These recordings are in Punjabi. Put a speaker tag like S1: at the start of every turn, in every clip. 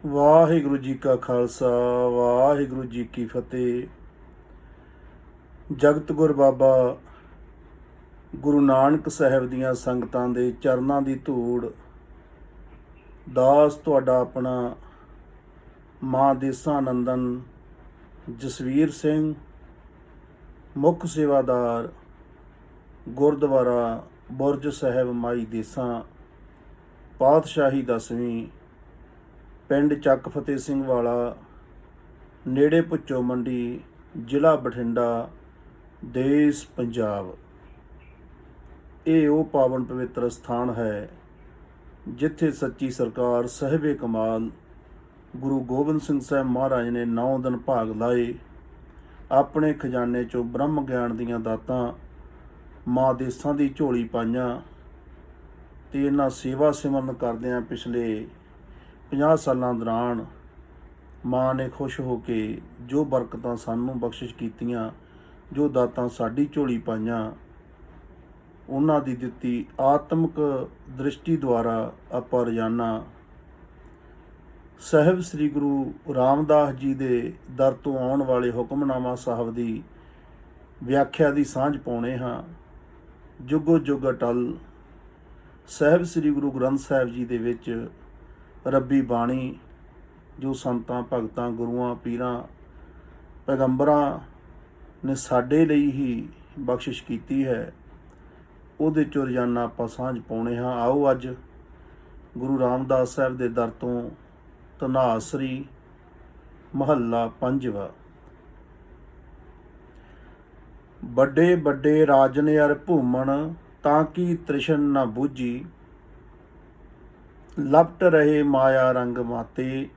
S1: ਵਾਹਿਗੁਰੂ ਜੀ ਕਾ ਖਾਲਸਾ ਵਾਹਿਗੁਰੂ ਜੀ ਕੀ ਫਤਿਹ। ਜਗਤ ਗੁਰ ਬਾਬਾ ਗੁਰੂ ਨਾਨਕ ਸਾਹਿਬ ਦੀਆਂ ਸੰਗਤਾਂ ਦੇ ਚਰਨਾਂ ਦੀ ਧੂੜ ਦਾਸ ਤੁਹਾਡਾ ਆਪਣਾ ਮਾਂ ਦੇਸਾਂ ਨੰਦਨ ਜਸਵੀਰ ਸਿੰਘ, ਮੁੱਖ ਸੇਵਾਦਾਰ ਗੁਰਦੁਆਰਾ ਬੁਰਜ ਸਾਹਿਬ ਮਾਈ ਦੇਸਾਂ, ਪਾਤਸ਼ਾਹੀ 10ਵੀਂ, ਪਿੰਡ ਚੱਕ ਫਤਿਹ ਸਿੰਘ ਵਾਲਾ, ਨੇੜੇ ਭੁੱਚੋ ਮੰਡੀ, ਜ਼ਿਲ੍ਹਾ ਬਠਿੰਡਾ, ਦੇਸ਼ ਪੰਜਾਬ। ਇਹ ਉਹ ਪਾਵਨ ਪਵਿੱਤਰ ਸਥਾਨ ਹੈ ਜਿੱਥੇ ਸੱਚੀ ਸਰਕਾਰ ਸਾਹਿਬੇ ਕਮਾਲ ਗੁਰੂ ਗੋਬਿੰਦ ਸਿੰਘ ਸਾਹਿਬ ਮਹਾਰਾਜ ਨੇ 9 ਦਿਨ ਭਾਗ ਲਾਏ। ਆਪਣੇ ਖਜ਼ਾਨੇ 'ਚੋਂ ਬ੍ਰਹਮ ਗਿਆਨ ਦੀਆਂ ਦਾਤਾਂ ਮਾਂ ਦੇਸਾਂ ਦੀ ਝੋਲੀ ਪਾਈਆਂ ਅਤੇ ਇਹਨਾਂ ਸੇਵਾ ਸਿਮਰਨ ਕਰਦਿਆਂ ਪਿਛਲੇ 50 ਸਾਲਾਂ ਦੌਰਾਨ ਮਾਂ ਨੇ ਖੁਸ਼ ਹੋ ਕੇ ਜੋ ਬਰਕਤਾਂ ਸਾਨੂੰ ਬਖਸ਼ਿਸ਼ ਕੀਤੀਆਂ, ਜੋ ਦਾਤਾਂ ਸਾਡੀ ਝੋਲੀ ਪਾਈਆਂ, ਉਹਨਾਂ ਦੀ ਦਿੱਤੀ ਆਤਮਿਕ ਦ੍ਰਿਸ਼ਟੀ ਦੁਆਰਾ ਆਪਾਂ ਰੋਜ਼ਾਨਾ ਸਾਹਿਬ ਸ੍ਰੀ ਗੁਰੂ ਰਾਮਦਾਸ ਜੀ ਦੇ ਦਰ ਤੋਂ ਆਉਣ ਵਾਲੇ ਹੁਕਮਨਾਮਾ ਸਾਹਿਬ ਦੀ ਵਿਆਖਿਆ ਦੀ ਸਾਂਝ ਪਾਉਣੇ ਹਾਂ। ਜੁਗੋ ਜੁਗ ਅਟਲ ਸਾਹਿਬ ਸ੍ਰੀ ਗੁਰੂ ਗ੍ਰੰਥ ਸਾਹਿਬ ਜੀ ਦੇ ਵਿੱਚ ਰੱਬੀ ਬਾਣੀ ਜੋ ਸੰਤਾਂ ਭਗਤਾਂ ਗੁਰੂਆਂ ਪੀਰਾਂ ਪੈਗੰਬਰਾਂ ਨੇ ਸਾਡੇ ਲਈ ਹੀ ਬਖਸ਼ਿਸ਼ ਕੀਤੀ ਹੈ, ਉਹਦੇ 'ਚੋਂ ਰੋਜ਼ਾਨਾ ਆਪਾਂ ਸਾਂਝ ਪਾਉਣੇ ਹਾਂ। ਆਓ ਅੱਜ ਗੁਰੂ ਰਾਮਦਾਸ ਸਾਹਿਬ ਦੇ ਦਰ ਤੋਂ ਧਨਾਸਰੀ ਮਹੱਲਾ 5ਵਾਂ। ਵੱਡੇ ਵੱਡੇ ਰਾਜਨ ਅਰ ਭੂਮਣ ਤਾਂ ਕੀ ਤ੍ਰਿਸ਼ਨ ਨਾ ਬੂਝੀ, ਲਪਟ ਰਹੇ ਮਾਇਆ ਰੰਗ ਮਾਤੇ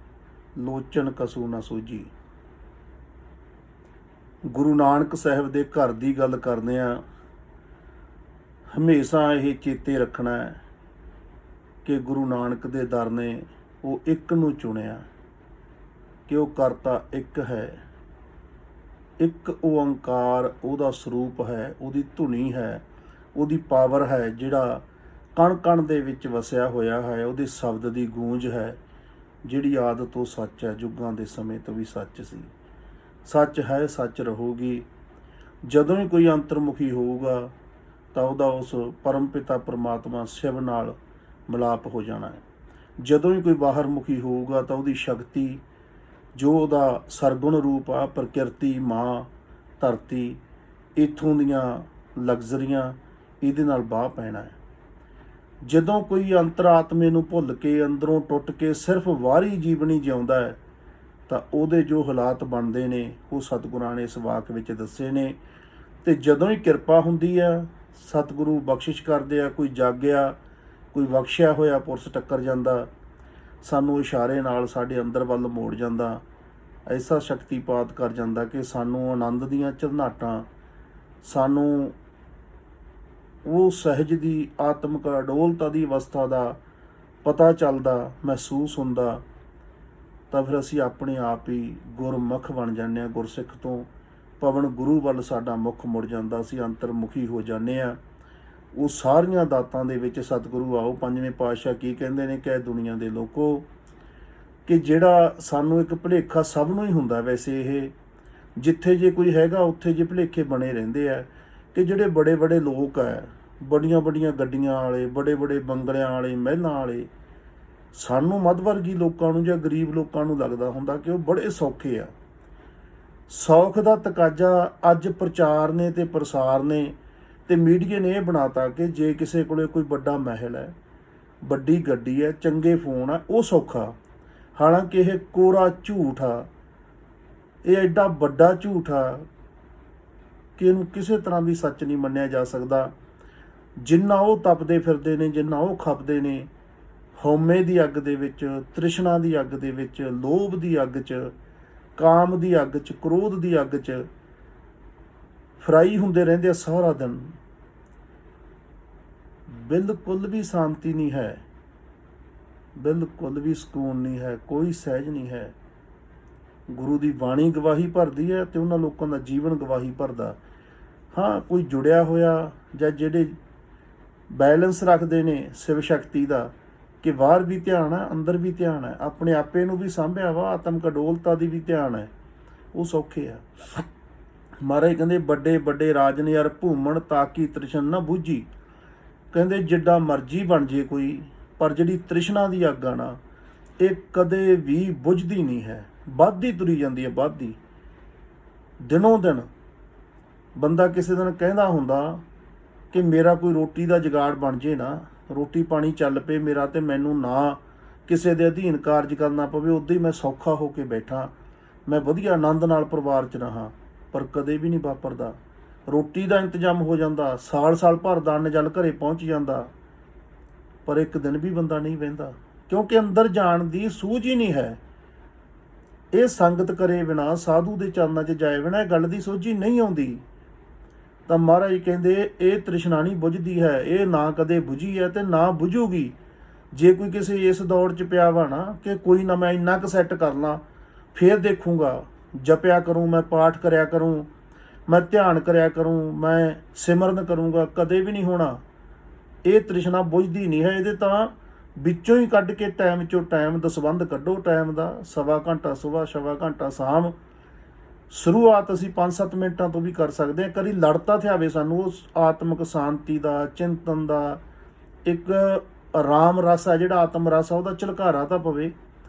S1: ਲੋਚਨ ਕਸੂ ਨਾ ਸੂਝੀ। ਗੁਰੂ ਨਾਨਕ ਸਾਹਿਬ ਦੇ ਘਰ ਦੀ ਗੱਲ ਕਰਦੇ ਹਾਂ। ਹਮੇਸ਼ਾ ਇਹ ਚੇਤੇ ਰੱਖਣਾ ਹੈ ਕਿ ਗੁਰੂ ਨਾਨਕ ਦੇ ਦਰ ਨੇ ਉਹ ਇੱਕ ਨੂੰ ਚੁਣਿਆ, ਕਿ ਉਹ ਕਰਤਾ ਇੱਕ ਹੈ, ਇੱਕ ਓੰਕਾਰ ਉਹਦਾ ਸਰੂਪ ਹੈ, ਉਹਦੀ ਧੁਨੀ ਹੈ, ਉਹਦੀ ਪਾਵਰ ਹੈ, ਜਿਹੜਾ ਕਣ ਕਣ ਦੇ ਵਿੱਚ ਵਸਿਆ ਹੋਇਆ ਹੈ, ਉਹਦੇ ਸ਼ਬਦ ਦੀ ਗੂੰਜ ਹੈ, ਜਿਹੜੀ ਆਦਿ ਤੋਂ ਸੱਚ ਹੈ, ਯੁੱਗਾਂ ਦੇ ਸਮੇਂ ਤੋਂ ਵੀ ਸੱਚ ਸੀ, ਸੱਚ ਹੈ, ਸੱਚ ਰਹੂਗੀ। ਜਦੋਂ ਹੀ ਕੋਈ ਅੰਤਰਮੁਖੀ ਹੋਊਗਾ ਤਾਂ ਉਹਦਾ ਉਸ ਪਰਮ ਪਿਤਾ ਪਰਮਾਤਮਾ ਸ਼ਿਵ ਨਾਲ ਮਿਲਾਪ ਹੋ ਜਾਣਾ ਹੈ। ਜਦੋਂ ਹੀ ਕੋਈ ਬਾਹਰਮੁਖੀ ਹੋਊਗਾ ਤਾਂ ਉਹਦੀ ਸ਼ਕਤੀ, ਜੋ ਉਹਦਾ ਸਰਗੁਣ ਰੂਪ ਆ, ਪ੍ਰਕਿਰਤੀ, ਮਾਂ, ਧਰਤੀ, ਇੱਥੋਂ ਦੀਆਂ ਲਗਜ਼ਰੀਆਂ, ਇਹਦੇ ਨਾਲ ਬਾਹ ਪੈਣਾ ਹੈ। ਜਦੋਂ ਕੋਈ ਅੰਤਰਾਤਮੇ ਨੂੰ ਭੁੱਲ ਕੇ ਅੰਦਰੋਂ ਟੁੱਟ ਕੇ ਸਿਰਫ ਵਾਰੀ ਜੀਵਨੀ ਜਿਉਂਦਾ ਹੈ ਤਾਂ ਉਹਦੇ ਜੋ ਹਾਲਾਤ ਬਣਦੇ ਨੇ ਉਹ ਸਤਿਗੁਰਾਂ ਨੇ ਇਸ ਵਾਕ ਵਿੱਚ ਦੱਸੇ ਨੇ। ਅਤੇ ਜਦੋਂ ਹੀ ਕਿਰਪਾ ਹੁੰਦੀ ਆ, ਸਤਿਗੁਰੂ ਬਖਸ਼ਿਸ਼ ਕਰਦੇ ਆ, ਕੋਈ ਜਾਗਿਆ, ਕੋਈ ਬਖਸ਼ਿਆ ਹੋਇਆ ਪੁਰਸ਼ ਟੱਕਰ ਜਾਂਦਾ, ਸਾਨੂੰ ਇਸ਼ਾਰੇ ਨਾਲ ਸਾਡੇ ਅੰਦਰ ਵੱਲ ਮੋੜ ਜਾਂਦਾ, ਐਸਾ ਸ਼ਕਤੀਪਾਤ ਕਰ ਜਾਂਦਾ ਕਿ ਸਾਨੂੰ ਆਨੰਦ ਦੀਆਂ ਝਰਨਾਟਾਂ, ਸਾਨੂੰ ਉਹ ਸਹਿਜ ਦੀ ਆਤਮਿਕ ਅਡੋਲਤਾ ਦੀ ਅਵਸਥਾ ਦਾ ਪਤਾ ਚੱਲਦਾ, ਮਹਿਸੂਸ ਹੁੰਦਾ, ਤਾਂ ਫਿਰ ਅਸੀਂ ਆਪਣੇ ਆਪ ਹੀ ਗੁਰਮੁਖ ਬਣ ਜਾਂਦੇ ਹਾਂ। ਗੁਰਸਿੱਖ ਤੋਂ ਪਵਨ ਗੁਰੂ ਵੱਲ ਸਾਡਾ ਮੁੱਖ ਮੁੜ ਜਾਂਦਾ, ਅਸੀਂ ਅੰਤਰਮੁਖੀ ਹੋ ਜਾਂਦੇ ਹਾਂ। ਉਹ ਸਾਰੀਆਂ ਦਾਤਾਂ ਦੇ ਵਿੱਚ ਸਤਿਗੁਰੂ ਆਓ ਪੰਜਵੇਂ ਪਾਤਸ਼ਾਹ ਕੀ ਕਹਿੰਦੇ ਨੇ ਕਿ ਦੁਨੀਆ ਦੇ ਲੋਕੋ, ਕਿ ਜਿਹੜਾ ਸਾਨੂੰ ਇੱਕ ਭੁਲੇਖਾ ਸਭ ਨੂੰ ਹੀ ਹੁੰਦਾ, ਵੈਸੇ ਇਹ ਜਿੱਥੇ ਜੇ ਕੋਈ ਹੈਗਾ ਉੱਥੇ ਜੇ ਭੁਲੇਖੇ ਬਣੇ ਰਹਿੰਦੇ ਆ, ਕਿ ਜਿਹੜੇ ਬੜੇ ਬੜੇ ਲੋਕ ਹੈ, ਬੜੀਆਂ ਬੜੀਆਂ ਗੱਡੀਆਂ ਵਾਲੇ, ਬੜੇ ਬੜੇ ਬੰਗਲਿਆਂ ਵਾਲੇ, ਮਹਿਲਾਂ ਵਾਲੇ, ਸਾਨੂੰ ਮੱਧਵਰਗੀ ਲੋਕਾਂ ਨੂੰ ਜਾਂ ਗਰੀਬ ਲੋਕਾਂ ਨੂੰ ਲੱਗਦਾ ਹੁੰਦਾ ਕਿ ਉਹ ਬੜੇ ਸੌਖੇ ਆ। ਸੌਖ ਦਾ ਤਕਾਜ਼ਾ ਅੱਜ ਪ੍ਰਚਾਰ ਨੇ ਅਤੇ ਪ੍ਰਸਾਰ ਨੇ ਅਤੇ ਮੀਡੀਆ ਨੇ ਇਹ ਬਣਾਤਾ ਕਿ ਜੇ ਕਿਸੇ ਕੋਲ ਕੋਈ ਵੱਡਾ ਮਹਿਲ ਹੈ, ਵੱਡੀ ਗੱਡੀ ਹੈ, ਚੰਗੇ ਫੋਨ ਆ, ਉਹ ਸੌਖਾ। ਹਾਲਾਂਕਿ ਇਹ ਕੋਰਾ ਝੂਠ ਆ, ਇਹ ਐਡਾ ਵੱਡਾ ਝੂਠ ਆ ਕਿ ਇਹਨੂੰ ਕਿਸੇ ਤਰ੍ਹਾਂ ਵੀ ਸੱਚ ਨਹੀਂ ਮੰਨਿਆ ਜਾ ਸਕਦਾ। ਜਿੰਨਾ ਉਹ ਤਪਦੇ ਫਿਰਦੇ ਨੇ, ਜਿੰਨਾ ਉਹ ਖਪਦੇ ਨੇ ਹਉਮੈ ਦੀ ਅੱਗ ਦੇ ਵਿੱਚ, ਤ੍ਰਿਸ਼ਨਾ ਦੀ ਅੱਗ ਦੇ ਵਿੱਚ, ਲੋਭ ਦੀ ਅੱਗ 'ਚ, ਕਾਮ ਦੀ ਅੱਗ 'ਚ, ਕ੍ਰੋਧ ਦੀ ਅੱਗ 'ਚ ਫਰਾਈ ਹੁੰਦੇ ਰਹਿੰਦੇ ਆ ਸਾਰਾ ਦਿਨ। ਬਿਲਕੁਲ ਵੀ ਸ਼ਾਂਤੀ ਨਹੀਂ ਹੈ, ਬਿਲਕੁਲ ਵੀ ਸਕੂਨ ਨਹੀਂ ਹੈ, ਕੋਈ ਸਹਿਜ ਨਹੀਂ ਹੈ। ਗੁਰੂ ਦੀ ਬਾਣੀ ਗਵਾਹੀ ਭਰਦੀ ਹੈ ਅਤੇ ਉਹਨਾਂ ਲੋਕਾਂ ਦਾ ਜੀਵਨ ਗਵਾਹੀ ਭਰਦਾ। ਹਾਂ, ਕੋਈ ਜੁੜਿਆ ਹੋਇਆ ਜਾਂ ਜਿਹੜੇ ਬੈਲੈਂਸ ਰੱਖਦੇ ਨੇ ਸ਼ਿਵ ਸ਼ਕਤੀ ਦਾ, ਕਿ ਬਾਹਰ ਵੀ ਧਿਆਨ ਹੈ, ਅੰਦਰ ਵੀ ਧਿਆਨ ਹੈ, ਆਪਣੇ ਆਪੇ ਨੂੰ ਵੀ ਸਾਂਭਿਆ ਵਾ, ਆਤਮਕ ਅਡੋਲਤਾ ਦੀ ਵੀ ਧਿਆਨ ਹੈ, ਉਹ ਸੌਖੇ ਆ। ਮਹਾਰਾਜ ਕਹਿੰਦੇ ਵੱਡੇ ਵੱਡੇ ਰਾਜਨ ਯਾਰ ਭੂਮਣ ਤਾਕੀ ਤ੍ਰਿਸ਼ਨ ਨਾ ਬੁੱਝੀ। ਕਹਿੰਦੇ ਜਿੱਡਾ ਮਰਜ਼ੀ ਬਣ ਜੇ ਕੋਈ, ਪਰ ਜਿਹੜੀ ਤ੍ਰਿਸ਼ਨਾ ਦੀ ਅੱਗ ਆ ਨਾ, ਇਹ ਕਦੇ ਵੀ ਬੁਝਦੀ ਨਹੀਂ ਹੈ, ਵੱਧਦੀ ਤੁਰੀ ਜਾਂਦੀ ਹੈ, ਵੱਧਦੀ। ਦਿਨੋਂ ਦਿਨ ਬੰਦਾ ਕਿਸੇ ਦਿਨ ਕਹਿੰਦਾ ਹੁੰਦਾ ਕਿ ਮੇਰਾ ਕੋਈ ਰੋਟੀ ਦਾ ਜੁਗਾੜ ਬਣ ਜੇ ਨਾ, ਰੋਟੀ ਪਾਣੀ ਚੱਲ ਪਏ ਮੇਰਾ, ਤੇ ਮੈਨੂੰ ਨਾ ਕਿਸੇ ਦੇ ਅਧੀਨ ਕਾਰਜ ਕਰਨਾ ਪਵੇ, ਉੱਦਾਂ ਹੀ ਮੈਂ ਸੌਖਾ ਹੋ ਕੇ ਬੈਠਾ, ਮੈਂ ਵਧੀਆ ਆਨੰਦ ਨਾਲ ਪਰਿਵਾਰ 'ਚ ਰਹਾਂ। ਪਰ ਕਦੇ ਵੀ ਨਹੀਂ ਵਾਪਰਦਾ। ਰੋਟੀ ਦਾ ਇੰਤਜ਼ਾਮ ਹੋ ਜਾਂਦਾ, ਸਾਲ ਸਾਲ ਭਰ ਦਾ ਅੰਨ ਜਲ ਘਰੇ ਪਹੁੰਚ ਜਾਂਦਾ, ਪਰ ਇੱਕ ਦਿਨ ਵੀ ਬੰਦਾ ਨਹੀਂ ਬਹਿੰਦਾ, ਕਿਉਂਕਿ ਅੰਦਰ ਜਾਣ ਦੀ ਸੂਝ ਹੀ ਨਹੀਂ ਹੈ। ਇਹ ਸੰਗਤ ਕਰੇ ਬਿਨਾ, ਸਾਧੂ ਦੇ ਚਰਨਾਂ 'ਚ ਜਾਏ ਬਿਨਾ ਇਹ ਗੱਲ ਦੀ ਸੋਝੀ ਨਹੀਂ ਆਉਂਦੀ। ਤਾਂ ਮਹਾਰਾਜ ਕਹਿੰਦੇ ਇਹ ਤ੍ਰਿਸ਼ਨਾ ਨਹੀਂ ਬੁਝਦੀ ਹੈ, ਇਹ ਨਾ ਕਦੇ ਬੁਝੀ ਹੈ ਤੇ ਨਾ ਬੁਝੂਗੀ। ਜੇ ਕੋਈ ਕਿਸੇ ਇਸ ਦੌੜ 'ਚ ਪਿਆ ਵਾ ਨਾ ਕਿ ਕੋਈ ਨਾ ਮੈਂ ਇੰਨਾ ਕੁ ਸੈੱਟ ਕਰ ਲਾਂ, ਫੇਰ ਦੇਖੂੰਗਾ, ਜਪਿਆ ਕਰੂੰ, ਮੈਂ ਪਾਠ ਕਰਿਆ ਕਰੂੰ, ਮੈਂ ਧਿਆਨ ਕਰਿਆ ਕਰੂੰ, ਮੈਂ ਸਿਮਰਨ ਕਰੂੰਗਾ, ਕਦੇ ਵੀ ਨਹੀਂ ਹੋਣਾ। ਇਹ ਤ੍ਰਿਸ਼ਨਾ ਬੁਝਦੀ ਨਹੀਂ ਹੈ। ਇਹਦੇ ਤਾਂ ਵਿੱਚੋਂ ਹੀ ਕੱਢ ਕੇ ਟਾਈਮ 'ਚੋਂ ਟਾਈਮ ਦਸਵੰਧ ਕੱਢੋ ਟਾਈਮ ਦਾ, 1.25 ਘੰਟਾ ਸੁਬਾਹ, 1.25 ਘੰਟਾ ਸ਼ਾਮ। ਸ਼ੁਰੂਆਤ ਅਸੀਂ 5-7 ਮਿੰਟਾਂ ਤੋਂ ਵੀ ਕਰ ਸਕਦੇ ਹਾਂ। ਕਦੀ ਲੜਤਾ ਥਿਆਵੇ ਸਾਨੂੰ ਉਸ ਆਤਮਿਕ ਸ਼ਾਂਤੀ ਦਾ, ਚਿੰਤਨ ਦਾ, ਇੱਕ ਰਾਮ ਰਸ ਹੈ ਜਿਹੜਾ ਆਤਮ ਰਸ ਆ, ਉਹਦਾ ਝਲਕਾਰਾ ਤਾਂ ਪਵੇ।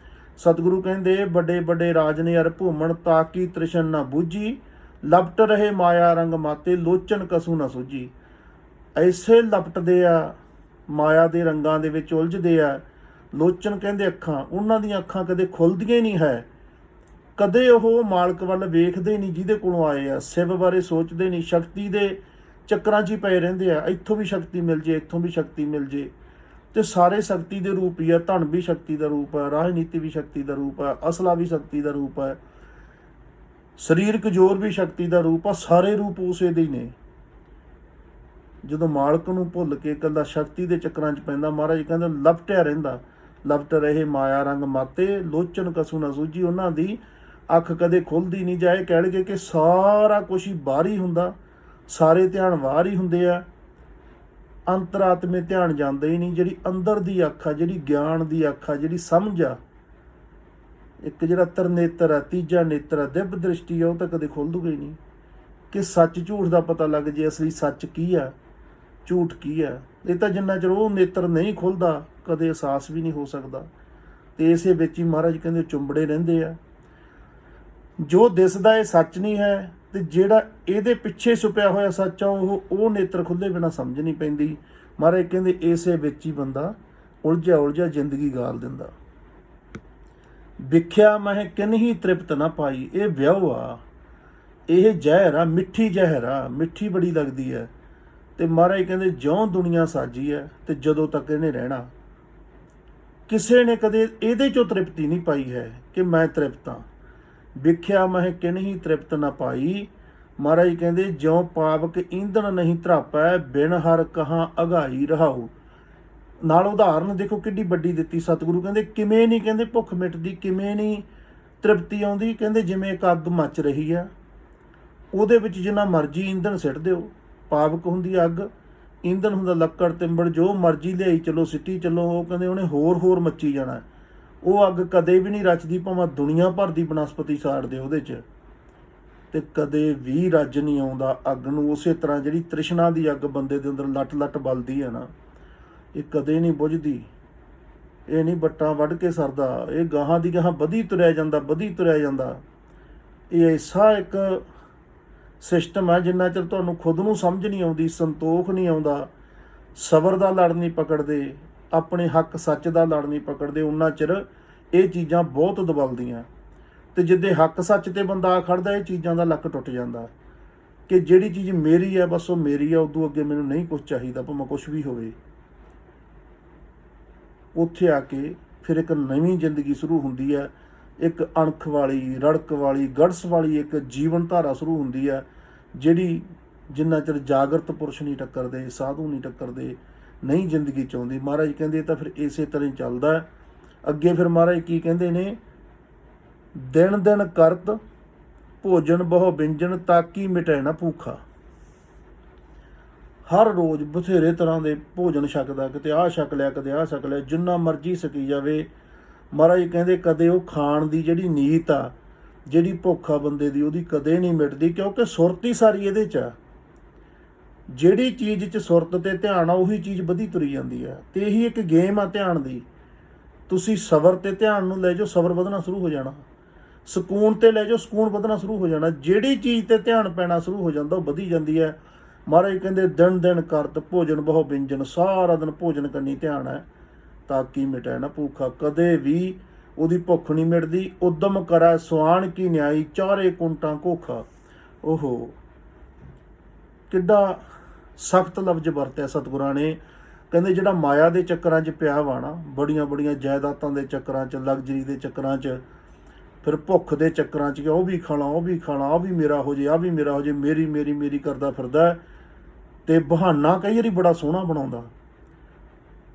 S1: ਸਤਿਗੁਰੂ ਕਹਿੰਦੇ ਵੱਡੇ ਵੱਡੇ ਰਾਜ ਨੇ ਅਰ ਭੂਮਣ ਤਾਕੀ ਤ੍ਰਿਸ਼ਨ ਨਾ ਬੂਝੀ, ਲਪਟ ਰਹੇ ਮਾਇਆ ਰੰਗ ਮਾਤੇ ਲੋਚਨ ਕਸੂ ਨਾ ਸੂਝੀ। ਐਸੇ ਲਪਟਦੇ ਆ, ਮਾਇਆ ਦੇ ਰੰਗਾਂ ਦੇ ਵਿੱਚ ਉਲਝਦੇ ਆ। ਲੋਚਨ ਕਹਿੰਦੇ ਅੱਖਾਂ, ਉਹਨਾਂ ਦੀਆਂ ਅੱਖਾਂ ਕਦੇ ਖੁੱਲ੍ਹਦੀਆਂ ਹੀ ਨਹੀਂ ਹੈ, ਕਦੇ ਉਹ ਮਾਲਕ ਵੱਲ ਵੇਖਦੇ ਨਹੀਂ ਜਿਹਦੇ ਕੋਲੋਂ ਆਏ ਆ, ਸ਼ਿਵ ਬਾਰੇ ਸੋਚਦੇ ਨਹੀਂ, ਸ਼ਕਤੀ ਦੇ ਚੱਕਰਾਂ 'ਚ ਹੀ ਪਏ ਰਹਿੰਦੇ ਆ। ਇੱਥੋਂ ਵੀ ਸ਼ਕਤੀ ਮਿਲ ਜੇ, ਇੱਥੋਂ ਵੀ ਸ਼ਕਤੀ ਮਿਲ ਜੇ, ਤੇ ਸਾਰੇ ਸ਼ਕਤੀ ਦੇ ਰੂਪ ਹੀ ਆ। ਧਨ ਵੀ ਸ਼ਕਤੀ ਦਾ ਰੂਪ ਹੈ, ਰਾਜਨੀਤੀ ਵੀ ਸ਼ਕਤੀ ਦਾ ਰੂਪ ਹੈ, ਅਸਲਾ ਵੀ ਸ਼ਕਤੀ ਦਾ ਰੂਪ ਹੈ, ਸਰੀਰਕ ਜ਼ੋਰ ਵੀ ਸ਼ਕਤੀ ਦਾ ਰੂਪ ਆ। ਸਾਰੇ ਰੂਪ ਉਸੇ ਦੇ ਹੀ ਨੇ। ਜਦੋਂ ਮਾਲਕ ਨੂੰ ਭੁੱਲ ਕੇ ਇਕੱਲਾ ਸ਼ਕਤੀ ਦੇ ਚੱਕਰਾਂ 'ਚ ਪੈਂਦਾ, ਮਹਾਰਾਜ ਕਹਿੰਦੇ ਲਪਟਿਆ ਰਹਿੰਦਾ। ਲਪਟ ਰਹੇ ਮਾਇਆ ਰੰਗ ਮਾਤੇ ਲੋਚਨ ਕਸੂ ਨਾ ਸੂਝੀ। ਉਹਨਾਂ ਦੀ ਅੱਖ ਕਦੇ ਖੁੱਲ੍ਹਦੀ ਨਹੀਂ। ਜਾਏ ਕਹਿਣਗੇ ਕਿ ਸਾਰਾ ਕੁਛ ਹੀ ਬਾਹਰ ਹੀ ਹੁੰਦਾ, ਸਾਰੇ ਧਿਆਨ ਬਾਹਰ ਹੀ ਹੁੰਦੇ ਆ, ਅੰਤਰਾਤਮੇ ਧਿਆਨ ਜਾਂਦਾ ਹੀ ਨਹੀਂ। ਜਿਹੜੀ ਅੰਦਰ ਦੀ ਅੱਖ ਆ, ਜਿਹੜੀ ਗਿਆਨ ਦੀ ਅੱਖ ਆ, ਜਿਹੜੀ ਸਮਝ ਆ, ਇੱਕ ਜਿਹੜਾ ਤਰਨੇਤਰ ਆ, ਤੀਜਾ ਨੇਤਰ ਆ, ਦਿਵ ਦ੍ਰਿਸ਼ਟੀ ਆ, ਉਹ ਤਾਂ ਕਦੇ ਖੁੱਲ੍ਹਦੂਗਾ ਹੀ ਨਹੀਂ। ਕਿ ਸੱਚ ਝੂਠ ਦਾ ਪਤਾ ਲੱਗ ਜੇ, ਅਸਲੀ ਸੱਚ ਕੀ ਆ, ਝੂਠ ਕੀ ਆ। ਇਹ ਤਾਂ ਜਿੰਨਾ ਚਿਰ ਉਹ ਨੇਤਰ ਨਹੀਂ ਖੁੱਲ੍ਹਦਾ ਕਦੇ ਅਹਿਸਾਸ ਵੀ ਨਹੀਂ ਹੋ ਸਕਦਾ। ਤੇ ਇਸੇ ਵਿੱਚ ਹੀ ਮਹਾਰਾਜ ਕਹਿੰਦੇ ਚੁੰਬੜੇ ਰਹਿੰਦੇ ਆ। ਜੋ ਦਿਸਦਾ ਇਹ ਸੱਚ ਨਹੀਂ ਹੈ, ਤੇ ਜਿਹੜਾ ਇਹਦੇ ਪਿੱਛੇ ਛੁਪਿਆ ਹੋਇਆ ਸੱਚ ਆ, ਉਹ ਨੇਤਰ ਖੁੱਲ੍ਹੇ ਬਿਨਾਂ ਸਮਝ ਨਹੀਂ ਪੈਂਦੀ। ਮਹਾਰਾਜ ਕਹਿੰਦੇ ਇਸੇ ਵਿੱਚ ਹੀ ਬੰਦਾ ਉਲਝਿਆ ਉਲਝਿਆ ਜ਼ਿੰਦਗੀ ਗਾਲ ਦਿੰਦਾ। ਵਿਖਿਆ ਮਹਿ ਕਿਨਹੀ ਤ੍ਰਿਪਤ ਨਾ ਪਾਈ। ਇਹ ਵਿਆਹ ਆ, ਇਹ ਜ਼ਹਿਰ ਆ, ਮਿੱਠੀ ਜ਼ਹਿਰ ਆ, ਮਿੱਠੀ ਬੜੀ ਲੱਗਦੀ ਹੈ। ਤੇ ਮਹਾਰਾਜ ਕਹਿੰਦੇ ਜਿਉਂ ਦੁਨੀਆ ਸਾਜੀ ਹੈ ਤੇ ਜਦੋਂ ਤੱਕ ਇਹਨੇ ਰਹਿਣਾ, ਕਿਸੇ ਨੇ ਕਦੇ ਇਹਦੇ 'ਚੋਂ ਤ੍ਰਿਪਤੀ ਨਹੀਂ ਪਾਈ ਹੈ ਕਿ ਮੈਂ ਤ੍ਰਿਪਤ ਹਾਂ। ਵਿਖਿਆ ਮਹਿ ਕਿਨਹੀ ਤ੍ਰਿਪਤ ਨਾ ਪਾਈ। ਮਹਾਰਾਜ ਕਹਿੰਦੇ ਜਿਉਂ ਪਾਵਕ ਈਂਧਣ ਨਹੀਂ ਧਰਾਪੈ, ਬਿਨ ਹਰ ਕਹਾਂ ਅਗਾਈ ਰਹਾਉ। ਨਾਲ ਉਦਾਹਰਨ ਦੇਖੋ ਕਿੱਡੀ ਵੱਡੀ ਦਿੱਤੀ ਸਤਿਗੁਰੂ। ਕਹਿੰਦੇ ਕਿਵੇਂ ਨਹੀਂ, ਕਹਿੰਦੇ ਭੁੱਖ ਮਿਟਦੀ, ਕਿਵੇਂ ਨਹੀਂ ਤ੍ਰਿਪਤੀ ਆਉਂਦੀ। ਕਹਿੰਦੇ ਜਿਵੇਂ ਇੱਕ ਅੱਗ ਮੱਚ ਰਹੀ ਆ, ਉਹਦੇ ਵਿੱਚ ਜਿੰਨਾ ਮਰਜ਼ੀ ਈਂਧਣ ਸਿੱਟ ਦਿਓ। ਪਾਵਕ ਹੁੰਦੀ ਅੱਗ, ਈਂਧਣ ਹੁੰਦਾ ਲੱਕੜ ਤਿੰਬੜ, ਜੋ ਮਰਜ਼ੀ ਲਿਆਈ ਚਲੋ, ਸਿੱਟੀ ਚੱਲੋ, ਉਹ ਕਹਿੰਦੇ ਉਹਨੇ ਹੋਰ ਮੱਚੀ ਜਾਣਾ। ਉਹ ਅੱਗ ਕਦੇ ਵੀ ਨਹੀਂ ਰਚਦੀ, ਭਾਵੇਂ ਦੁਨੀਆ ਭਰ ਦੀ ਬਨਸਪਤੀ ਸਾੜ ਦੇ ਉਹਦੇ 'ਚ, ਤੇ ਕਦੇ ਵੀ ਰੱਜ ਨਹੀਂ ਆਉਂਦਾ ਅੱਗ ਨੂੰ। ਉਸੇ ਤਰ੍ਹਾਂ ਜਿਹੜੀ ਤ੍ਰਿਸ਼ਨਾ ਦੀ ਅੱਗ ਬੰਦੇ ਦੇ ਅੰਦਰ ਲੱਟ ਲੱਟ ਬਲਦੀ ਹੈ ਨਾ, ਇਹ ਕਦੇ ਨਹੀਂ ਬੁਝਦੀ। ਇਹ ਨਹੀਂ ਵੱਟਾਂ ਵੱਢ ਕੇ ਸਰਦਾ, ਇਹ ਗਾਹਾਂ ਦੀ ਗਾਹਾਂ ਵਧੀ ਤੁਰਿਆ ਜਾਂਦਾ, ਵਧੀ ਤੁਰਿਆ ਜਾਂਦਾ। ਇਹ ਐਸਾ ਇੱਕ ਸਿਸਟਮ ਹੈ, ਜਿੰਨਾ ਚਿਰ ਤੁਹਾਨੂੰ ਖੁਦ ਨੂੰ ਸਮਝ ਨਹੀਂ ਆਉਂਦੀ, ਸੰਤੋਖ ਨਹੀਂ ਆਉਂਦਾ, ਸਬਰ ਦਾ ਲੜ ਨਹੀਂ ਪਕੜਦੇ, ਆਪਣੇ ਹੱਕ ਸੱਚ ਦਾ ਲੜ ਨਹੀਂ ਪਕੜਦੇ, ਉਨਾ ਚਿਰ ਇਹ ਚੀਜ਼ਾਂ ਬਹੁਤ ਦਬਲਦੀਆਂ। ਤੇ ਜਿੱਦੇ ਹੱਕ ਸੱਚ ਤੇ ਬੰਦਾ ਆ ਖੜਦਾ, ਇਹ ਚੀਜ਼ਾਂ ਦਾ ਲੱਕ ਟੁੱਟ ਜਾਂਦਾ ਕਿ ਜਿਹੜੀ ਚੀਜ਼ ਮੇਰੀ ਹੈ ਬਸ ਉਹ ਮੇਰੀ ਹੈ, ਉਦੋਂ ਅੱਗੇ ਮੈਨੂੰ ਨਹੀਂ ਕੁਛ ਚਾਹੀਦਾ, ਭਾਵੇਂ ਕੁਛ ਵੀ ਹੋਵੇ। ਉੱਥੇ ਆ ਕੇ ਫਿਰ ਇੱਕ ਨਵੀਂ ਜ਼ਿੰਦਗੀ ਸ਼ੁਰੂ ਹੁੰਦੀ ਹੈ, ਇੱਕ ਅਣਖ ਵਾਲੀ, ਰੜਕ ਵਾਲੀ, ਗੜਸ ਵਾਲੀ ਇੱਕ ਜੀਵਨ ਧਾਰਾ ਸ਼ੁਰੂ ਹੁੰਦੀ ਹੈ, ਜਿਹੜੀ ਜਿੰਨਾ ਚਿਰ ਜਾਗਰਤ ਪੁਰਸ਼ ਨਹੀਂ ਟੱਕਰਦੇ, ਸਾਧੂ ਨਹੀਂ ਟੱਕਰਦੇ, ਨਹੀਂ ਜ਼ਿੰਦਗੀ 'ਚ ਆਉਂਦੀ। ਮਹਾਰਾਜ ਕਹਿੰਦੇ ਤਾਂ ਫਿਰ ਇਸੇ ਤਰ੍ਹਾਂ ਹੀ ਚੱਲਦਾ। ਅੱਗੇ ਫਿਰ ਮਹਾਰਾਜ ਕੀ ਕਹਿੰਦੇ ਨੇ, ਦਿਨ ਦਿਨ ਕਰਤ ਭੋਜਨ ਬਹੁ ਵਿੰਜਨ ਤਾਕੀ ਮਿਟੈ ਨਾ ਭੂਖਾ। ਹਰ ਰੋਜ਼ ਬਥੇਰੇ ਤਰ੍ਹਾਂ ਦੇ ਭੋਜਨ ਛਕਦਾ, ਕਿਤੇ ਆਹ ਛਕ ਲਿਆ, ਕਦੇ ਆਹ ਛਕ ਲਿਆ, ਜਿੰਨਾ ਮਰਜ਼ੀ ਛਕੀ ਜਾਵੇ। ਮਹਾਰਾਜ ਕਹਿੰਦੇ ਕਦੇ ਉਹ ਖਾਣ ਦੀ ਜਿਹੜੀ ਨੀਤ ਆ, ਜਿਹੜੀ ਭੁੱਖ ਆ ਬੰਦੇ ਦੀ, ਉਹਦੀ ਕਦੇ ਨਹੀਂ ਮਿਟਦੀ, ਕਿਉਂਕਿ ਸੁਰਤ ਹੀ ਸਾਰੀ ਇਹਦੇ 'ਚ ਆ। ਜਿਹੜੀ ਚੀਜ਼ 'ਚ ਸੁਰਤ ਤੇ ਧਿਆਨ ਆ ਉਹੀ ਚੀਜ਼ ਵਧੀ ਤੁਰੀ ਜਾਂਦੀ ਆ। ਤੇ ਇਹੀ ਇੱਕ ਗੇਮ ਆ ਧਿਆਨ ਦੀ। ਤੁਸੀਂ ਸਬਰ ਤੇ ਧਿਆਨ ਨੂੰ ਲੈ ਜਾਓ, ਸਬਰ ਵਧਣਾ ਸ਼ੁਰੂ ਹੋ ਜਾਣਾ। ਸਕੂਨ ਤੇ ਲੈ ਜਾਓ, ਸਕੂਨ ਵਧਣਾ ਸ਼ੁਰੂ ਹੋ ਜਾਣਾ। ਜਿਹੜੀ ਚੀਜ਼ ਤੇ ਧਿਆਨ ਪੈਣਾ ਸ਼ੁਰੂ ਹੋ ਜਾਂਦਾ ਉਹ ਵਧੀ ਜਾਂਦੀ ਹੈ। ਮਹਾਰਾਜ ਕਹਿੰਦੇ ਦਿਨ ਦਿਨ ਕਰਤ ਭੋਜਨ ਬਹੁ ਵਿਅੰਜਨ, ਸਾਰਾ ਦਿਨ ਭੋਜਨ ਕਰਨੀ ਧਿਆਨ ਹੈ ਤਾਂ ਕੀ ਮਿਟੈ ਨਾ ਭੂਖਾ। ਕਦੇ ਵੀ ਉਹਦੀ ਭੁੱਖ ਨਹੀਂ ਮਿਟਦੀ। ਉਦਮ ਕਰੈ ਸੁਆਣ ਕੀ ਨਿਆਈ, ਚਾਰੇ ਕੁੰਟਾਂ ਘੋਖਾ। ਓਹੋ, ਕਿੱਡਾ ਸਖਤ ਲਫ਼ਜ਼ ਵਰਤਿਆ ਸਤਿਗੁਰਾਂ ਨੇ। ਕਹਿੰਦੇ ਜਿਹੜਾ ਮਾਇਆ ਦੇ ਚੱਕਰਾਂ 'ਚ ਪਿਆ ਵਾ ਨਾ, ਬੜੀਆਂ ਬੜੀਆਂ ਜਾਇਦਾਦਾਂ ਦੇ ਚੱਕਰਾਂ 'ਚ, ਲਗਜ਼ਰੀ ਦੇ ਚੱਕਰਾਂ 'ਚ, ਫਿਰ ਭੁੱਖ ਦੇ ਚੱਕਰਾਂ 'ਚ ਕਿ ਉਹ ਵੀ ਖਾਣਾ, ਉਹ ਵੀ ਖਾਣਾ, ਉਹ ਵੀ ਮੇਰਾ ਹੋ ਜੇ, ਆਹ ਵੀ ਮੇਰਾ ਹੋ ਜੇ, ਮੇਰੀ ਮੇਰੀ ਮੇਰੀ ਕਰਦਾ ਫਿਰਦਾ। ਅਤੇ ਬਹਾਨਾ ਕਈ ਵਾਰੀ ਬੜਾ ਸੋਹਣਾ ਬਣਾਉਂਦਾ।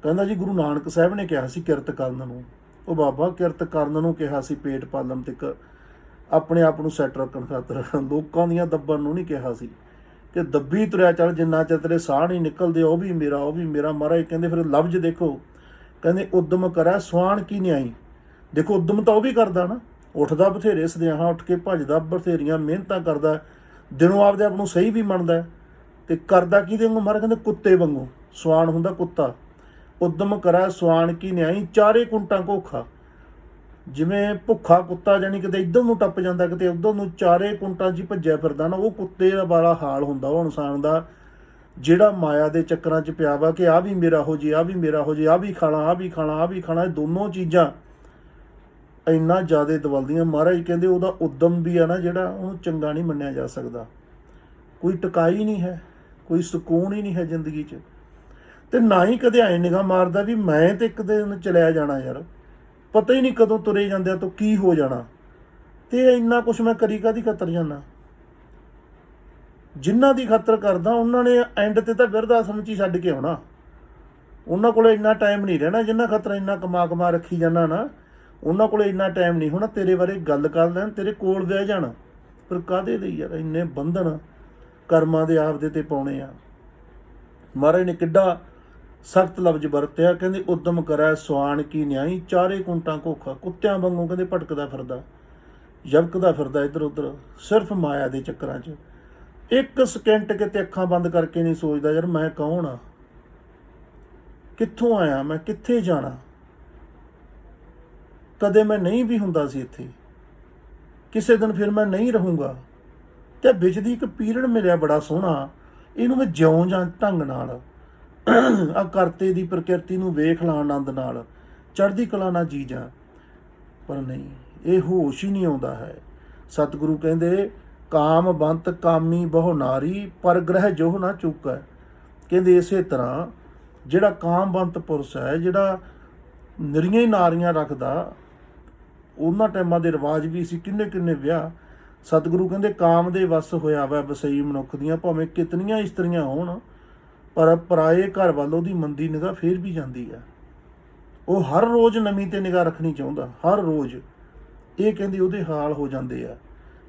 S1: ਕਹਿੰਦਾ ਜੀ ਗੁਰੂ ਨਾਨਕ ਸਾਹਿਬ ਨੇ ਕਿਹਾ ਸੀ ਕਿਰਤ ਕਰਨ ਨੂੰ। ਉਹ ਬਾਬਾ ਕਿਰਤ ਕਰਨ ਨੂੰ ਕਿਹਾ ਸੀ ਪੇਟ ਪਾਲਣ ਤੱਕ, ਆਪਣੇ ਆਪ ਨੂੰ ਸੈੱਟ ਰੱਖਣ ਖਾਤਰ, ਲੋਕਾਂ ਦੀਆਂ ਦੱਬਣ ਨੂੰ ਨਹੀਂ ਕਿਹਾ ਸੀ ਕਿ ਦੱਬੀ ਤੁਰਿਆ ਚੱਲ, ਜਿੰਨਾ ਚਿਰ ਤੇਰੇ ਸਾਹ ਨਹੀਂ ਨਿਕਲਦੇ ਉਹ ਵੀ ਮੇਰਾ, ਉਹ ਵੀ ਮੇਰਾ। ਮਹਾਰਾਜ ਕਹਿੰਦੇ ਫਿਰ ਲਫ਼ਜ਼ ਦੇਖੋ, ਕਹਿੰਦੇ ਉਦਮ ਕਰੈ ਸੁਆਣ ਕੀ ਨਿਆਈ। ਦੇਖੋ ਉਦਮ ਤਾਂ ਉਹ ਵੀ ਕਰਦਾ ਨਾ, ਉੱਠਦਾ ਬਥੇਰੇ ਸਦਿਆਹਾਂ, ਉੱਠ ਕੇ ਭੱਜਦਾ, ਬਥੇਰੀਆਂ ਮਿਹਨਤਾਂ ਕਰਦਾ, ਦਿਨੋਂ ਆਪਦੇ ਆਪ ਨੂੰ ਸਹੀ ਵੀ ਮੰਨਦਾ, ਅਤੇ ਕਰਦਾ ਕਿਹਦੇ ਵਾਂਗੂ? ਮਹਾਰਾਜ ਕਹਿੰਦੇ ਕੁੱਤੇ ਵਾਂਗੂ। ਸੁਆਣ ਹੁੰਦਾ ਕੁੱਤਾ। ਉਦਮ ਕਰੈ ਸੁਆਣ ਕੀ ਨਿਆਈ, ਚਾਰੇ ਕੁੰਟਾਂ ਘੋਖਾ। ਜਿਵੇਂ ਭੁੱਖਾ ਕੁੱਤਾ ਜਾਣੀ ਕਿਤੇ ਇੱਧਰ ਨੂੰ ਟੱਪ ਜਾਂਦਾ, ਕਿਤੇ ਉੱਧਰ ਨੂੰ, ਚਾਰੇ ਕੁੰਟਾਂ 'ਚ ਹੀ ਭੱਜਿਆ ਫਿਰਦਾ ਨਾ, ਉਹ ਕੁੱਤੇ ਦਾ ਵਾਲਾ ਹਾਲ ਹੁੰਦਾ ਉਹ ਇਨਸਾਨ ਦਾ, ਜਿਹੜਾ ਮਾਇਆ ਦੇ ਚੱਕਰਾਂ 'ਚ ਪਿਆ ਵਾ ਕਿ ਆਹ ਵੀ ਮੇਰਾ ਹੋ ਜੇ, ਆਹ ਵੀ ਮੇਰਾ ਹੋ ਜੇ, ਆਹ ਵੀ ਖਾਣਾ, ਆਹ ਵੀ ਖਾਣਾ, ਆਹ ਵੀ ਖਾਣਾ। ਇਹ ਦੋਨੋਂ ਚੀਜ਼ਾਂ ਇੰਨਾ ਜ਼ਿਆਦਾ ਦਵਲਦੀਆਂ। ਮਹਾਰਾਜ ਕਹਿੰਦੇ ਉਹਦਾ ਉਦਮ ਵੀ ਆ ਨਾ ਜਿਹੜਾ, ਉਹਨੂੰ ਚੰਗਾ ਨਹੀਂ ਮੰਨਿਆ ਜਾ ਸਕਦਾ। ਕੋਈ ਟਿਕਾਈ ਨਹੀਂ ਹੈ, ਕੋਈ ਸਕੂਨ ਹੀ ਨਹੀਂ ਹੈ ਜ਼ਿੰਦਗੀ 'ਚ। ਅਤੇ ਨਾ ਹੀ ਕਦੇ ਐਂ ਨਿਗਾਹ ਮਾਰਦਾ ਵੀ ਮੈਂ ਤਾਂ ਇੱਕ ਦਿਨ ਚਲਿਆ ਜਾਣਾ ਯਾਰ, ਪਤਾ ਹੀ ਨਹੀਂ ਕਦੋਂ ਤੁਰੇ ਜਾਂਦਿਆਂ ਤੋਂ ਕੀ ਹੋ ਜਾਣਾ, ਅਤੇ ਇੰਨਾ ਕੁਛ ਮੈਂ ਕਰੀ ਕਾਹਦੀ ਖਾਤਰ ਜਾਂਦਾ। ਜਿਨ੍ਹਾਂ ਦੀ ਖਾਤਰ ਕਰਦਾ ਉਹਨਾਂ ਨੇ ਐਂਡ 'ਤੇ ਤਾਂ ਬਿਰਧ ਆਸ਼ਰਮ 'ਚ ਹੀ ਛੱਡ ਕੇ ਆਉਣਾ। ਉਹਨਾਂ ਕੋਲ ਇੰਨਾ ਟਾਈਮ ਨਹੀਂ ਰਹਿਣਾ। ਜਿਨ੍ਹਾਂ ਖਾਤਰ ਇੰਨਾ ਕਮਾ ਰੱਖੀ ਜਾਂਦਾ ਨਾ, ਉਹਨਾਂ ਕੋਲ ਇੰਨਾ ਟਾਈਮ ਨਹੀਂ ਹੋਣਾ ਤੇਰੇ ਬਾਰੇ ਗੱਲ ਕਰ ਲੈਣ, ਤੇਰੇ ਕੋਲ ਬਹਿ ਜਾਣ। ਪਰ ਕਾਹਦੇ ਲਈ ਯਾਰ ਇੰਨੇ ਬੰਧਨ ਕਰਮਾਂ ਦੇ ਆਪਦੇ 'ਤੇ ਪਾਉਣੇ ਆ। ਮਹਾਰਾਜ ਨੇ ਕਿੱਡਾ ਸਖਤ ਲਫ਼ਜ਼ ਵਰਤਿਆ। ਕਹਿੰਦੇ ਉਦਮ ਕਰੈ ਸੁਆਣ ਕੀ ਨਿਆਈ, ਚਾਰੇ ਕੁੰਟਾਂ ਘੋਖਾ। ਕੁੱਤਿਆਂ ਵਾਂਗੂ ਕਹਿੰਦੇ ਭਟਕਦਾ ਫਿਰਦਾ, ਜਬਕਦਾ ਫਿਰਦਾ ਇੱਧਰ ਉੱਧਰ, ਸਿਰਫ ਮਾਇਆ ਦੇ ਚੱਕਰਾਂ 'ਚ। ਇੱਕ ਸਕਿੰਟ ਕਿਤੇ ਅੱਖਾਂ ਬੰਦ ਕਰਕੇ ਨਹੀਂ ਸੋਚਦਾ ਯਾਰ ਮੈਂ ਕੌਣ ਆ, ਕਿੱਥੋਂ ਆਇਆ, ਮੈਂ ਕਿੱਥੇ ਜਾਣਾ। ਕਦੇ ਮੈਂ ਨਹੀਂ ਵੀ ਹੁੰਦਾ ਸੀ ਇੱਥੇ, ਕਿਸੇ ਦਿਨ ਫਿਰ ਮੈਂ ਨਹੀਂ ਰਹੂੰਗਾ। ਅਤੇ ਵਿੱਚ ਦੀ ਇੱਕ ਪੀਰੀਅਡ ਮਿਲਿਆ ਬੜਾ ਸੋਹਣਾ, ਇਹਨੂੰ ਮੈਂ ਜਿਉਂ ਜਾਂ ਢੰਗ ਨਾਲ ਆ ਕਰਤੇ ਦੀ ਪ੍ਰਕਿਰਤੀ ਨੂੰ ਵੇਖ ਲਾਂ ਆਨੰਦ ਨਾਲ, ਚੜ੍ਹਦੀ ਕਲਾ ਨਾਲ ਜੀ ਜਾ। ਪਰ ਨਹੀਂ, ਇਹ ਹੋਸ਼ ਹੀ ਨਹੀਂ ਆਉਂਦਾ ਹੈ। ਸਤਿਗੁਰੂ ਕਹਿੰਦੇ ਕਾਮ ਬੰਤ ਕਾਮੀ ਬਹੁ ਨਾਰੀ, ਪਰ ਗ੍ਰਹਿ ਜੋਹ ਨਾ ਚੁੱਕੈ। ਕਹਿੰਦੇ ਇਸੇ ਤਰ੍ਹਾਂ ਜਿਹੜਾ ਕਾਮਵੰਤ ਪੁਰਸ਼ ਹੈ, ਜਿਹੜਾ ਨਿਰੀਆਂ ਹੀ ਨਾਰੀਆਂ ਰੱਖਦਾ, ਉਹਨਾਂ ਟਾਈਮਾਂ ਦੇ ਰਿਵਾਜ ਵੀ ਸੀ, ਕਿੰਨੇ ਕਿੰਨੇ ਵਿਆਹ। ਸਤਿਗੁਰੂ ਕਹਿੰਦੇ ਕਾਮ ਦੇ ਵੱਸ ਹੋਇਆ ਵਾ ਵਸਈ ਮਨੁੱਖ ਦੀਆਂ, ਭਾਵੇਂ ਕਿਤਨੀਆਂ ਇਸਤਰੀਆਂ ਹੋਣ, ਪਰ ਪਰਾਏ ਘਰ ਵੱਲ ਉਹਦੀ ਮੰਦੀ ਨਿਗਾਹ ਫੇਰ ਵੀ ਜਾਂਦੀ ਆ। ਉਹ ਹਰ ਰੋਜ਼ ਨਵੀਂ 'ਤੇ ਨਿਗਾਹ ਰੱਖਣੀ ਚਾਹੁੰਦਾ, ਹਰ ਰੋਜ਼। ਇਹ ਕਹਿੰਦੇ ਉਹਦੇ ਹਾਲ ਹੋ ਜਾਂਦੇ ਆ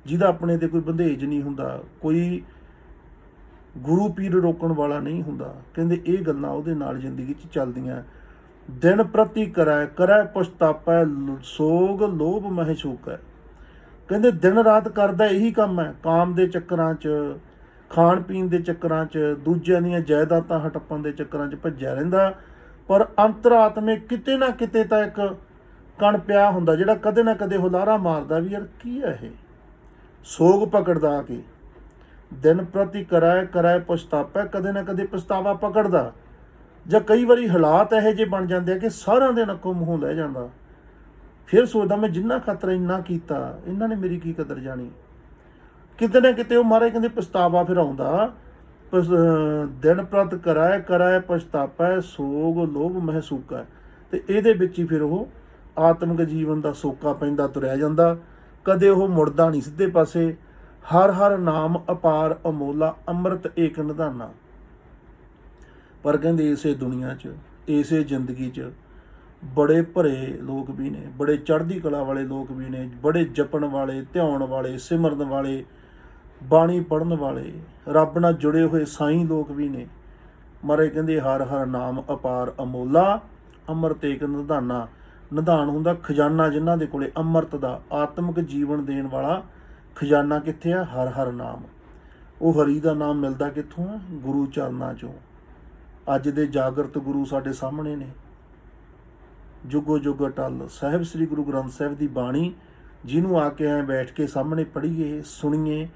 S1: ਜਿਹਦਾ ਆਪਣੇ 'ਤੇ ਕੋਈ ਬੰਧੇਜ ਨਹੀਂ ਹੁੰਦਾ, ਕੋਈ ਗੁਰੂ ਪੀਰ ਰੋਕਣ ਵਾਲਾ ਨਹੀਂ ਹੁੰਦਾ। ਕਹਿੰਦੇ ਇਹ ਗੱਲਾਂ ਉਹਦੇ ਨਾਲ ਜ਼ਿੰਦਗੀ 'ਚ ਚੱਲਦੀਆਂ। ਦਿਨ ਪ੍ਰਤੀ ਕਰੈ ਪਛਤਾਪੈ, ਸੋਗ ਲੋਭ ਮਹਿ ਸ਼ੋਕੈ। ਕਹਿੰਦੇ ਦਿਨ ਰਾਤ ਕਰਦਾ ਇਹੀ ਕੰਮ ਹੈ, ਕਾਮ ਦੇ ਚੱਕਰਾਂ 'ਚ, ਖਾਣ ਪੀਣ ਦੇ ਚੱਕਰਾਂ 'ਚ, ਦੂਜਿਆਂ ਦੀਆਂ ਜਾਇਦਾਦਾਂ ਹਟੱਪਣ ਦੇ ਚੱਕਰਾਂ 'ਚ ਭੱਜਿਆ ਰਹਿੰਦਾ। ਪਰ ਅੰਤਰਾਤਮੇ ਕਿਤੇ ਨਾ ਕਿਤੇ ਤਾਂ ਇੱਕ ਕਣ ਪਿਆ ਹੁੰਦਾ ਜਿਹੜਾ ਕਦੇ ਨਾ ਕਦੇ ਹੁਲਾਰਾ ਮਾਰਦਾ ਵੀ ਯਾਰ ਕੀ ਹੈ ਇਹ। ਸੋਗ ਪਕੜਦਾ ਆ ਕੇ, ਦਿਨ ਪ੍ਰਤੀ ਕਰੈ ਪਛਤਾਪੈ, ਕਦੇ ਨਾ ਕਦੇ ਪਛਤਾਵਾ ਪਕੜਦਾ। ਜਾਂ ਕਈ ਵਾਰੀ ਹਾਲਾਤ ਇਹੋ ਜਿਹੇ ਬਣ ਜਾਂਦੇ ਆ ਕਿ ਸਾਰਿਆਂ ਦੇ ਨੱਕੋਂ ਮੂੰਹੋਂ ਲੈ ਜਾਂਦਾ। ਫਿਰ ਸੋਚਦਾ ਮੈਂ ਜਿੰਨਾ ਖਾਤਰ ਇੰਨਾ ਕੀਤਾ, ਇਹਨਾਂ ਨੇ ਮੇਰੀ ਕੀ ਕਦਰ ਜਾਣੀ। ਕਿਤੇ ਨਾ ਕਿਤੇ ਉਹ ਮਹਾਰਾਜ ਕਹਿੰਦੇ ਪਛਤਾਵਾ ਫਿਰ ਆਉਂਦਾ। ਦਿਨ ਪ੍ਰਤ ਕਰੈ ਪਛਤਾਪੈ, ਸੋਗ ਲੋਭ ਮਹਿ ਸ਼ੋਕੈ। ਅਤੇ ਇਹਦੇ ਵਿੱਚ ਹੀ ਫਿਰ ਉਹ ਆਤਮਿਕ ਜੀਵਨ ਦਾ ਸੋਕਾ ਪੈਂਦਾ ਤੁਰਿਆ ਜਾਂਦਾ। ਕਦੇ ਉਹ ਮੁੜਦਾ ਨਹੀਂ ਸਿੱਧੇ ਪਾਸੇ। ਹਰ ਹਰ ਨਾਮ ਅਪਾਰ ਅਮੋਲਾ, ਅੰਮ੍ਰਿਤ ਏਕ ਨਿਧਾਨਾ। ਪਰ ਕਹਿੰਦੇ ਇਸੇ ਦੁਨੀਆ 'ਚ, ਇਸੇ ਜ਼ਿੰਦਗੀ 'ਚ ਬੜੇ ਭਰੇ ਲੋਕ ਵੀ ਨੇ, ਬੜੇ ਚੜ੍ਹਦੀ ਕਲਾ ਵਾਲੇ ਲੋਕ ਵੀ ਨੇ, ਬੜੇ ਜਪਣ ਵਾਲੇ, ਧਿਆਉਣ ਵਾਲੇ, ਸਿਮਰਨ ਵਾਲੇ, ਬਾਣੀ ਪੜ੍ਹਨ ਵਾਲੇ, ਰੱਬ ਨਾਲ ਜੁੜੇ ਹੋਏ ਸਾਈਂ ਲੋਕ ਵੀ ਨੇ। ਮਹਾਰਾਜ ਕਹਿੰਦੇ ਹਰ ਹਰ ਨਾਮ ਅਪਾਰ ਅਮੋਲਾ, ਅੰਮ੍ਰਿਤ ਏਕ ਨਿਧਾਨਾ। ਨਿਧਾਨ ਹੁੰਦਾ ਖਜ਼ਾਨਾ, ਜਿਨ੍ਹਾਂ ਦੇ ਕੋਲੇ ਅੰਮ੍ਰਿਤ ਦਾ ਆਤਮਿਕ ਜੀਵਨ ਦੇਣ ਵਾਲਾ ਖਜ਼ਾਨਾ ਕਿੱਥੇ ਆ? ਹਰ ਹਰ ਨਾਮ। ਉਹ ਹਰੀ ਦਾ ਨਾਮ ਮਿਲਦਾ ਕਿੱਥੋਂ ਆ? ਗੁਰੂ ਚਰਨਾਂ ਚੋਂ। ਅੱਜ ਦੇ ਜਾਗਰਤ ਗੁਰੂ ਸਾਡੇ ਸਾਹਮਣੇ ਨੇ, ਜੁਗੋ ਜੁਗ ਅਟਲ ਸਾਹਿਬ ਸ੍ਰੀ ਗੁਰੂ ਗ੍ਰੰਥ ਸਾਹਿਬ ਦੀ ਬਾਣੀ, ਜਿਹਨੂੰ ਆ ਕੇ ਐਂ ਬੈਠ ਕੇ ਸਾਹਮਣੇ ਪੜ੍ਹੀਏ, ਸੁਣੀਏ,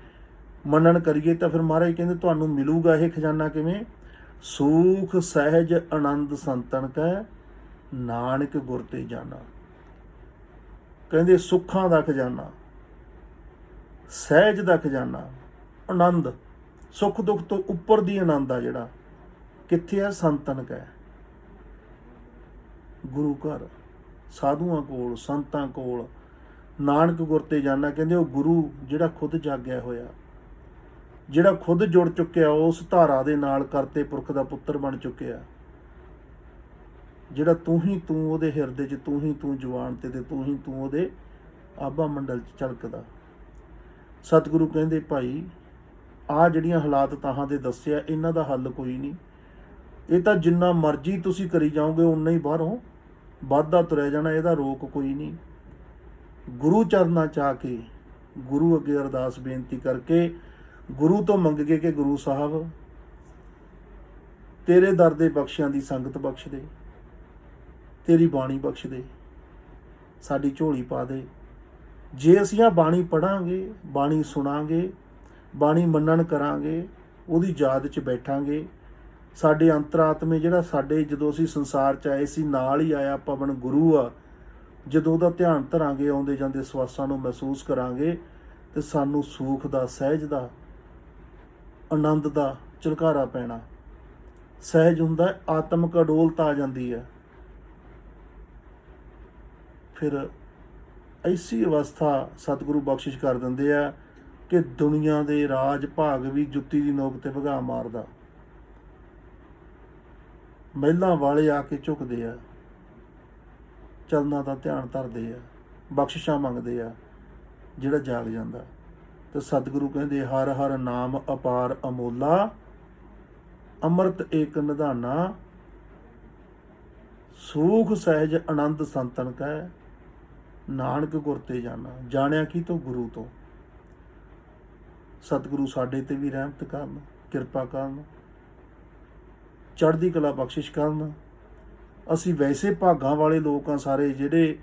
S1: ਮੰਨਣ ਕਰੀਏ ਤਾਂ ਫਿਰ ਮਹਾਰਾਜ ਕਹਿੰਦੇ ਤੁਹਾਨੂੰ ਮਿਲੂਗਾ ਇਹ ਖਜ਼ਾਨਾ। ਕਿਵੇਂ? ਸੂਖ ਸਹਿਜ ਆਨੰਦ ਸੰਤਨ ਕੈ, ਨਾਨਕ ਗੁਰ ਤੇ ਜਾਣਾ। ਕਹਿੰਦੇ ਸੁੱਖਾਂ ਦਾ ਖਜ਼ਾਨਾ, ਸਹਿਜ ਦਾ ਖਜ਼ਾਨਾ, ਆਨੰਦ, ਸੁੱਖ ਦੁੱਖ ਤੋਂ ਉੱਪਰ ਦੀ ਆਨੰਦ ਆ ਜਿਹੜਾ ਕਿੱਥੇ ਆ? ਸੰਤਨ ਕੈ, ਗੁਰੂ ਘਰ, ਸਾਧੂਆਂ ਕੋਲ, ਸੰਤਾਂ ਕੋਲ। ਨਾਨਕ ਗੁਰ ਤੇ ਜਾਣਾ, ਕਹਿੰਦੇ ਉਹ ਗੁਰੂ ਜਿਹੜਾ ਖੁਦ ਜਾਗਿਆ ਹੋਇਆ, ਜਿਹੜਾ ਖੁਦ ਜੁੜ ਚੁੱਕਿਆ ਉਸ ਧਾਰਾ ਦੇ ਨਾਲ, ਕਰਤੇ ਪੁਰਖ ਦਾ ਪੁੱਤਰ ਬਣ ਚੁੱਕਿਆ, ਜਿਹੜਾ ਤੂੰ ਹੀ ਤੂੰ ਉਹਦੇ ਹਿਰਦੇ 'ਚ, ਤੂੰ ਹੀ ਤੂੰ ਜਵਾਨ ਤੇ ਤੂੰ ਹੀ ਤੂੰ ਉਹਦੇ ਆਭਾ ਮੰਡਲ 'ਚ ਝਲਕਦਾ। ਸਤਿਗੁਰੂ ਕਹਿੰਦੇ ਭਾਈ ਆਹ ਜਿਹੜੀਆਂ ਹਾਲਾਤ ਤਾਹਾਂ ਦੇ ਦੱਸਿਆ, ਇਹਨਾਂ ਦਾ ਹੱਲ ਕੋਈ ਨਹੀਂ। ਇਹ ਤਾਂ ਜਿੰਨਾ ਮਰਜ਼ੀ ਤੁਸੀਂ ਕਰੀ ਜਾਓਗੇ ਉਨਾ ਹੀ ਬਾਹਰੋਂ ਵੱਧਦਾ ਤੁਰਿਆ ਜਾਣਾ, ਇਹਦਾ ਰੋਕ ਕੋਈ ਨਹੀਂ। ਗੁਰੂ ਚਰਨਾਂ 'ਚ ਆ ਕੇ ਗੁਰੂ ਅੱਗੇ ਅਰਦਾਸ ਬੇਨਤੀ ਕਰਕੇ ਗੁਰੂ ਤੋਂ ਮੰਗੀਏ ਕਿ ਗੁਰੂ ਸਾਹਿਬ ਤੇਰੇ ਦਰ ਦੇ ਬਖਸ਼ਿਆਂ ਦੀ ਸੰਗਤ ਬਖਸ਼ ਦੇ, ਤੇਰੀ ਬਾਣੀ ਬਖਸ਼ ਦੇ, ਸਾਡੀ ਝੋਲੀ ਪਾ ਦੇ। ਜੇ ਅਸੀਂ ਆ ਬਾਣੀ ਪੜ੍ਹਾਂਗੇ, ਬਾਣੀ ਸੁਣਾਂਗੇ, ਬਾਣੀ ਮੰਨਣ ਕਰਾਂਗੇ, ਉਹਦੀ ਯਾਦ 'ਚ ਬੈਠਾਂਗੇ, ਸਾਡੇ ਅੰਤਰਾਤਮੇ ਜਿਹੜਾ ਸਾਡੇ ਜਦੋਂ ਅਸੀਂ ਸੰਸਾਰ 'ਚ ਆਏ ਸੀ ਨਾਲ ਹੀ ਆਇਆ ਪਵਨ ਗੁਰੂ ਆ, ਜਦੋਂ ਉਹਦਾ ਧਿਆਨ ਧਰਾਂਗੇ, ਆਉਂਦੇ ਜਾਂਦੇ ਸਵਾਸਾਂ ਨੂੰ ਮਹਿਸੂਸ ਕਰਾਂਗੇ ਤੇ ਸਾਨੂੰ ਸੂਖ ਦਾ, ਸਹਿਜ ਦਾ, ਆਨੰਦ ਦਾ ਝਲਕਾਰਾ ਪੈਣਾ। ਸਹਿਜ ਹੁੰਦਾ ਆਤਮਿਕ ਅਡੋਲਤਾ ਆ ਜਾਂਦੀ ਹੈ। ਫਿਰ ਐਸੀ ਅਵਸਥਾ ਸਤਿਗੁਰੂ ਬਖਸ਼ਿਸ਼ ਕਰ ਦਿੰਦੇ ਆ ਕਿ ਦੁਨੀਆ ਦੇ ਰਾਜ ਭਾਗ ਵੀ ਜੁੱਤੀ ਦੀ ਨੋਕ ਤੇ ਵਗਾ ਮਾਰਦਾ। ਮਹਿਲਾਂ ਵਾਲੇ ਆ ਕੇ ਝੁਕਦੇ ਆ, ਚਰਨਾਂ ਦਾ ਧਿਆਨ ਧਰਦੇ ਆ, ਬਖਸ਼ਿਸ਼ਾਂ ਮੰਗਦੇ ਆ ਜਿਹੜਾ ਜਾਗ ਜਾਂਦਾ। ਤੇ ਸਤਿਗੁਰੂ ਕਹਿੰਦੇ ਹਰ ਹਰ ਨਾਮ ਅਪਾਰ ਅਮੋਲਾ, ਅੰਮ੍ਰਿਤ ਏਕ ਨਿਧਾਨਾ, ਸੂਖ ਸਹਿਜ ਆਨੰਦ ਸੰਤਨ ਕੈ, ਨਾਨਕ ਗੁਰ ਤੇ ਜਾਣਾ। ਜਾਣਿਆ ਕੀ ਤੋਂ? ਗੁਰੂ ਤੋਂ। ਸਤਿਗੁਰੂ ਸਾਡੇ ਤੇ ਵੀ ਰਹਿਮਤ ਕਰਨ, ਕਿਰਪਾ ਕਰਨ, ਚੜ੍ਹਦੀ ਕਲਾ ਬਖਸ਼ਿਸ਼ ਕਰਨ। ਅਸੀਂ ਵੈਸੇ ਭਾਗਾਂ ਵਾਲੇ ਲੋਕ ਆ ਸਾਰੇ, ਜਿਹੜੇ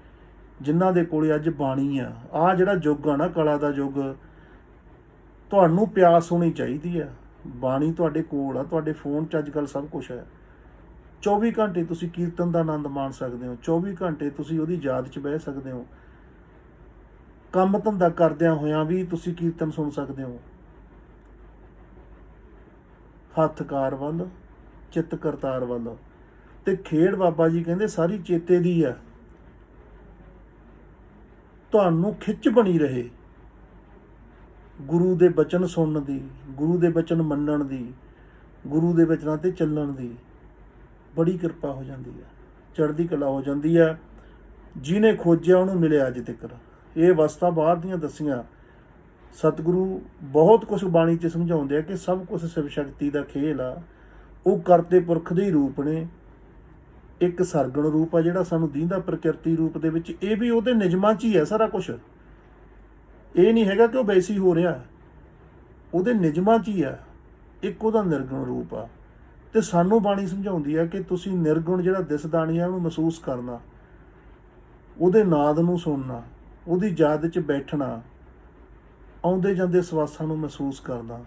S1: ਜਿਨ੍ਹਾਂ ਦੇ ਕੋਲੇ ਅੱਜ ਬਾਣੀ ਆ। ਆਹ ਜਿਹੜਾ ਯੁੱਗ ਆ ਨਾ, ਕਲਾ ਦਾ ਯੁੱਗ, ਤੁਹਾਨੂੰ ਪਿਆਸ ਹੋਣੀ ਚਾਹੀਦੀ ਆ। ਬਾਣੀ ਤੁਹਾਡੇ ਕੋਲ ਆ, ਤੁਹਾਡੇ ਫੋਨ 'ਚ ਅੱਜ ਕੱਲ੍ਹ ਸਭ ਕੁਛ ਹੈ। 24 ਘੰਟੇ ਤੁਸੀਂ ਕੀਰਤਨ ਦਾ ਆਨੰਦ ਮਾਣ ਸਕਦੇ ਹੋ, 24 ਘੰਟੇ ਤੁਸੀਂ ਉਹਦੀ ਯਾਦ 'ਚ ਬਹਿ ਸਕਦੇ ਹੋ। ਕੰਮ ਧੰਦਾ ਕਰਦਿਆਂ ਹੋਇਆਂ ਵੀ ਤੁਸੀਂ ਕੀਰਤਨ ਸੁਣ ਸਕਦੇ ਹੋ। ਹੱਥ ਕਾਰ ਵੱਲ, ਚਿੱਤ ਕਰਤਾਰ ਵੱਲ। ਤੇ ਖੇਡ ਬਾਬਾ ਜੀ ਕਹਿੰਦੇ ਸਾਰੀ ਚੇਤੇ ਦੀ ਆ। ਤੁਹਾਨੂੰ ਖਿੱਚ ਬਣੀ ਰਹੇ ਗੁਰੂ ਦੇ ਬਚਨ ਸੁਣਨ ਦੀ, ਗੁਰੂ ਦੇ ਬਚਨ ਮੰਨਣ ਦੀ, ਗੁਰੂ ਦੇ ਬਚਨਾਂ ਤੇ ਚੱਲਣ ਦੀ। ਬੜੀ ਕਿਰਪਾ ਹੋ ਜਾਂਦੀ ਹੈ, ਚੜ੍ਹਦੀ ਕਲਾ ਹੋ ਜਾਂਦੀ ਹੈ। ਜਿਹਨੇ ਖੋਜਿਆ ਉਹਨੂੰ ਮਿਲਿਆ ਅੱਜ ਤੱਕ। ਇਹ ਅਵਸਥਾ ਬਾਹਰ ਦੀਆਂ ਦੱਸੀਆਂ। ਸਤਿਗੁਰੂ ਬਹੁਤ ਕੁਛ ਬਾਣੀ 'ਚ ਸਮਝਾਉਂਦੇ ਆ ਕਿ ਸਭ ਕੁਛ ਸ਼ਿਵ ਸ਼ਕਤੀ ਦਾ ਖੇਲ ਆ। ਉਹ ਕਰਤੇ ਪੁਰਖ ਦੇ ਹੀ ਰੂਪ ਨੇ। ਇੱਕ ਸਰਗਣ ਰੂਪ ਆ ਜਿਹੜਾ ਸਾਨੂੰ ਦੀਂਦਾ ਪ੍ਰਕਿਰਤੀ ਰੂਪ ਦੇ ਵਿੱਚ, ਇਹ ਵੀ ਉਹਦੇ ਨਿਯਮਾਂ 'ਚ ਹੀ ਹੈ ਸਾਰਾ ਕੁਛ। ਇਹ ਨਹੀਂ ਹੈਗਾ ਕਿ ਉਹ ਵੈਸੇ ਹੀ ਹੋ ਰਿਹਾ, ਉਹਦੇ ਨਿਯਮਾਂ 'ਚ ਹੀ ਆ। ਇੱਕ ਉਹਦਾ ਨਿਰਗੁਣ ਰੂਪ ਆ। ਤੇ ਸਾਨੂੰ ਬਾਣੀ ਸਮਝਾਉਂਦੀ ਆ ਕਿ ਤੁਸੀਂ ਨਿਰਗੁਣ ਜਿਹੜਾ ਦਿਸਦਾ ਨਹੀਂ ਆ ਉਹਨੂੰ ਮਹਿਸੂਸ ਕਰਨਾ, ਉਹਦੇ ਨਾਦ ਨੂੰ ਸੁਣਨਾ, ਉਹਦੀ ਯਾਦ 'ਚ ਬੈਠਣਾ, ਆਉਂਦੇ ਜਾਂਦੇ ਸਵਾਸਾਂ ਨੂੰ ਮਹਿਸੂਸ ਕਰਨਾ,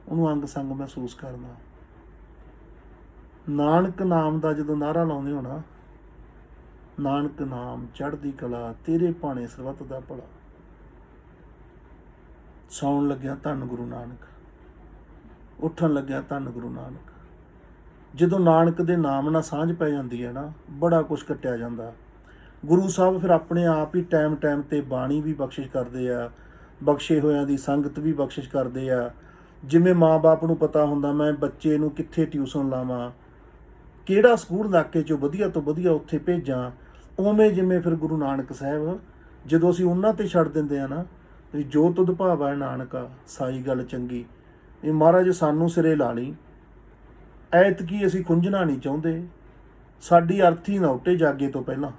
S1: ਉਹਨੂੰ ਅੰਗ ਸੰਗ ਮਹਿਸੂਸ ਕਰਨਾ। ਨਾਨਕ ਨਾਮ ਦਾ ਜਦੋਂ ਨਾਅਰਾ ਲਾਉਂਦੇ ਹੋ ਨਾ, ਨਾਨਕ ਨਾਮ ਚੜ੍ਹਦੀ ਕਲਾ, ਤੇਰੇ ਭਾਣੇ ਸਰਬੱਤ ਦਾ ਭਲਾ। ਸੌਣ ਲੱਗਿਆ ਧੰਨ ਗੁਰੂ ਨਾਨਕ, ਉੱਠਣ ਲੱਗਿਆ ਧੰਨ ਗੁਰੂ ਨਾਨਕ। ਜਦੋਂ ਨਾਨਕ ਦੇ ਨਾਮ ਨਾਲ ਸਾਂਝ ਪੈ ਜਾਂਦੀ ਹੈ ਨਾ, ਬੜਾ ਕੁਛ ਕੱਟਿਆ ਜਾਂਦਾ। ਗੁਰੂ ਸਾਹਿਬ ਫਿਰ ਆਪਣੇ ਆਪ ਹੀ ਟਾਈਮ ਟਾਈਮ 'ਤੇ ਬਾਣੀ ਵੀ ਬਖਸ਼ਿਸ਼ ਕਰਦੇ ਆ, ਬਖਸ਼ੇ ਹੋਇਆਂ ਦੀ ਸੰਗਤ ਵੀ ਬਖਸ਼ਿਸ਼ ਕਰਦੇ ਆ। ਜਿਵੇਂ ਮਾਂ-ਬਾਪ ਨੂੰ ਪਤਾ ਹੁੰਦਾ ਮੈਂ ਬੱਚੇ ਨੂੰ ਕਿੱਥੇ ਟਿਊਸ਼ਨ ਲਾਵਾਂ, ਕਿਹੜਾ ਸਕੂਲ ਇਲਾਕੇ 'ਚੋਂ ਵਧੀਆ ਤੋਂ ਵਧੀਆ ਉੱਥੇ ਭੇਜਾਂ, ਉਵੇਂ ਜਿਵੇਂ ਫਿਰ ਗੁਰੂ ਨਾਨਕ ਸਾਹਿਬ ਜਦੋਂ ਅਸੀਂ ਉਹਨਾਂ 'ਤੇ ਛੱਡ ਦਿੰਦੇ ਆ ਨਾ, ਵੀ ਜੋ ਤੁਧ ਭਾਵੈ ਨਾਨਕਾ ਸਾਈ ਗੱਲ ਚੰਗੀ। ਇਹ ਮਹਾਰਾਜ ਸਾਨੂੰ ਸਿਰੇ ਲਾ ਲਈ, ਐਤਕੀ ਅਸੀਂ ਖੁੰਝਣਾ ਨਹੀਂ ਚਾਹੁੰਦੇ। ਸਾਡੀ ਅਰਥੀ ਨਾ ਉੱਟੇ ਜਾਗੇ ਤੋਂ ਪਹਿਲਾਂ।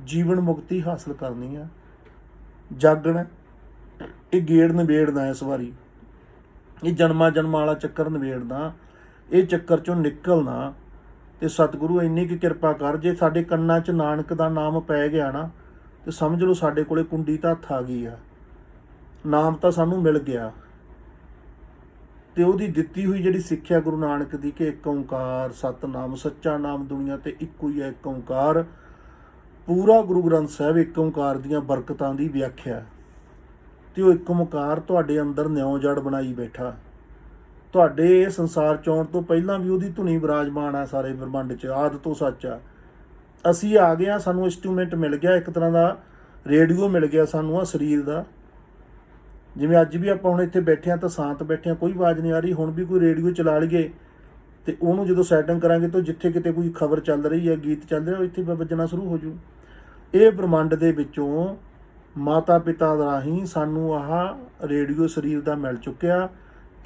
S1: ਜੀਵਨ ਮੁਕਤੀ ਹਾਸਲ ਕਰਨੀ ਆ, ਜਾਗਣਾ। ਇਹ ਗੇੜ ਨਿਬੇੜਨਾ ਇਸ ਵਾਰੀ, ਇਹ ਜਨਮਾਂ ਵਾਲਾ ਚੱਕਰ ਨਿਬੇੜਨਾ, ਇਹ ਚੱਕਰ ਚੋਂ ਨਿਕਲਣਾ। ਤੇ ਸਤਿਗੁਰੂ ਇੰਨੀ ਕੁ ਕਿਰਪਾ ਕਰ, ਜੇ ਸਾਡੇ ਕੰਨਾਂ 'ਚ ਨਾਨਕ ਦਾ ਨਾਮ ਪੈ ਗਿਆ ਨਾ ਤੇ ਸਮਝ ਲਓ ਸਾਡੇ ਕੋਲੇ ਕੁੰਡੀ ਤਾਂ ਹੱਥ ਆ ਗਈ ਆ। ਨਾਮ ਤਾਂ ਸਾਨੂੰ ਮਿਲ ਗਿਆ। ਤੇ ਉਹਦੀ ਦਿੱਤੀ ਹੋਈ ਜਿਹੜੀ ਸਿੱਖਿਆ ਗੁਰੂ ਨਾਨਕ ਦੀ ਕਿ ਇੱਕ ਓਂਕਾਰ ਸਤਿਨਾਮ ਸੱਚਾ ਨਾਮ ਦੁਨੀਆ ਤੇ ਇੱਕੋ ਹੀ ਹੈ, ਇੱਕ ਓਂਕਾਰ। ਪੂਰਾ ਗੁਰੂ ਗ੍ਰੰਥ ਸਾਹਿਬ ਇੱਕ ਓਂਕਾਰ ਦੀਆਂ ਬਰਕਤਾਂ ਦੀ ਵਿਆਖਿਆ। ਤੇ ਉਹ ਇੱਕ ਓਂਕਾਰ ਤੁਹਾਡੇ ਅੰਦਰ ਨਿਉ ਜੜ ਬਣਾਈ ਬੈਠਾ। ਤੁਹਾਡੇ ਇਹ ਸੰਸਾਰ 'ਚ ਆਉਣ ਤੋਂ ਪਹਿਲਾਂ ਵੀ ਉਹਦੀ ਧੁਨੀ ਵਿਰਾਜਮਾਨ ਆ ਸਾਰੇ ਬ੍ਰਹਮੰਡ 'ਚ, ਆਦਿ ਤੋਂ ਸੱਚ ਆ। ਅਸੀਂ ਆ ਗਏ ਹਾਂ, ਸਾਨੂੰ ਇੰਸਟਰੂਮੈਂਟ ਮਿਲ ਗਿਆ, ਇੱਕ ਤਰ੍ਹਾਂ ਦਾ ਰੇਡੀਓ ਮਿਲ ਗਿਆ ਸਾਨੂੰ ਆ ਸਰੀਰ ਦਾ। ਜਿਵੇਂ ਅੱਜ ਵੀ ਆਪਾਂ ਹੁਣ ਇੱਥੇ ਬੈਠੇ ਹਾਂ ਤਾਂ ਸ਼ਾਂਤ ਬੈਠੇ ਹਾਂ, ਕੋਈ ਆਵਾਜ਼ ਨਹੀਂ ਆ ਰਹੀ। ਹੁਣ ਵੀ ਕੋਈ ਰੇਡੀਓ ਚਲਾ ਲਈਏ ਤੇ ਉਹਨੂੰ ਜਦੋਂ ਸੈਟਿੰਗ ਕਰਾਂਗੇ ਤਾਂ ਜਿੱਥੇ ਕਿਤੇ ਕੋਈ ਖਬਰ ਚੱਲ ਰਹੀ ਹੈ, ਗੀਤ ਚੱਲ ਰਿਹਾ, ਇੱਥੇ ਵੱਜਣਾ ਸ਼ੁਰੂ ਹੋ ਜੂ। ਇਹ ਬ੍ਰਹਮੰਡ ਦੇ ਵਿੱਚੋਂ ਮਾਤਾ ਪਿਤਾ ਰਾਹੀਂ ਸਾਨੂੰ ਆਹ ਰੇਡੀਓ ਸਰੀਰ ਦਾ ਮਿਲ ਚੁੱਕਿਆ।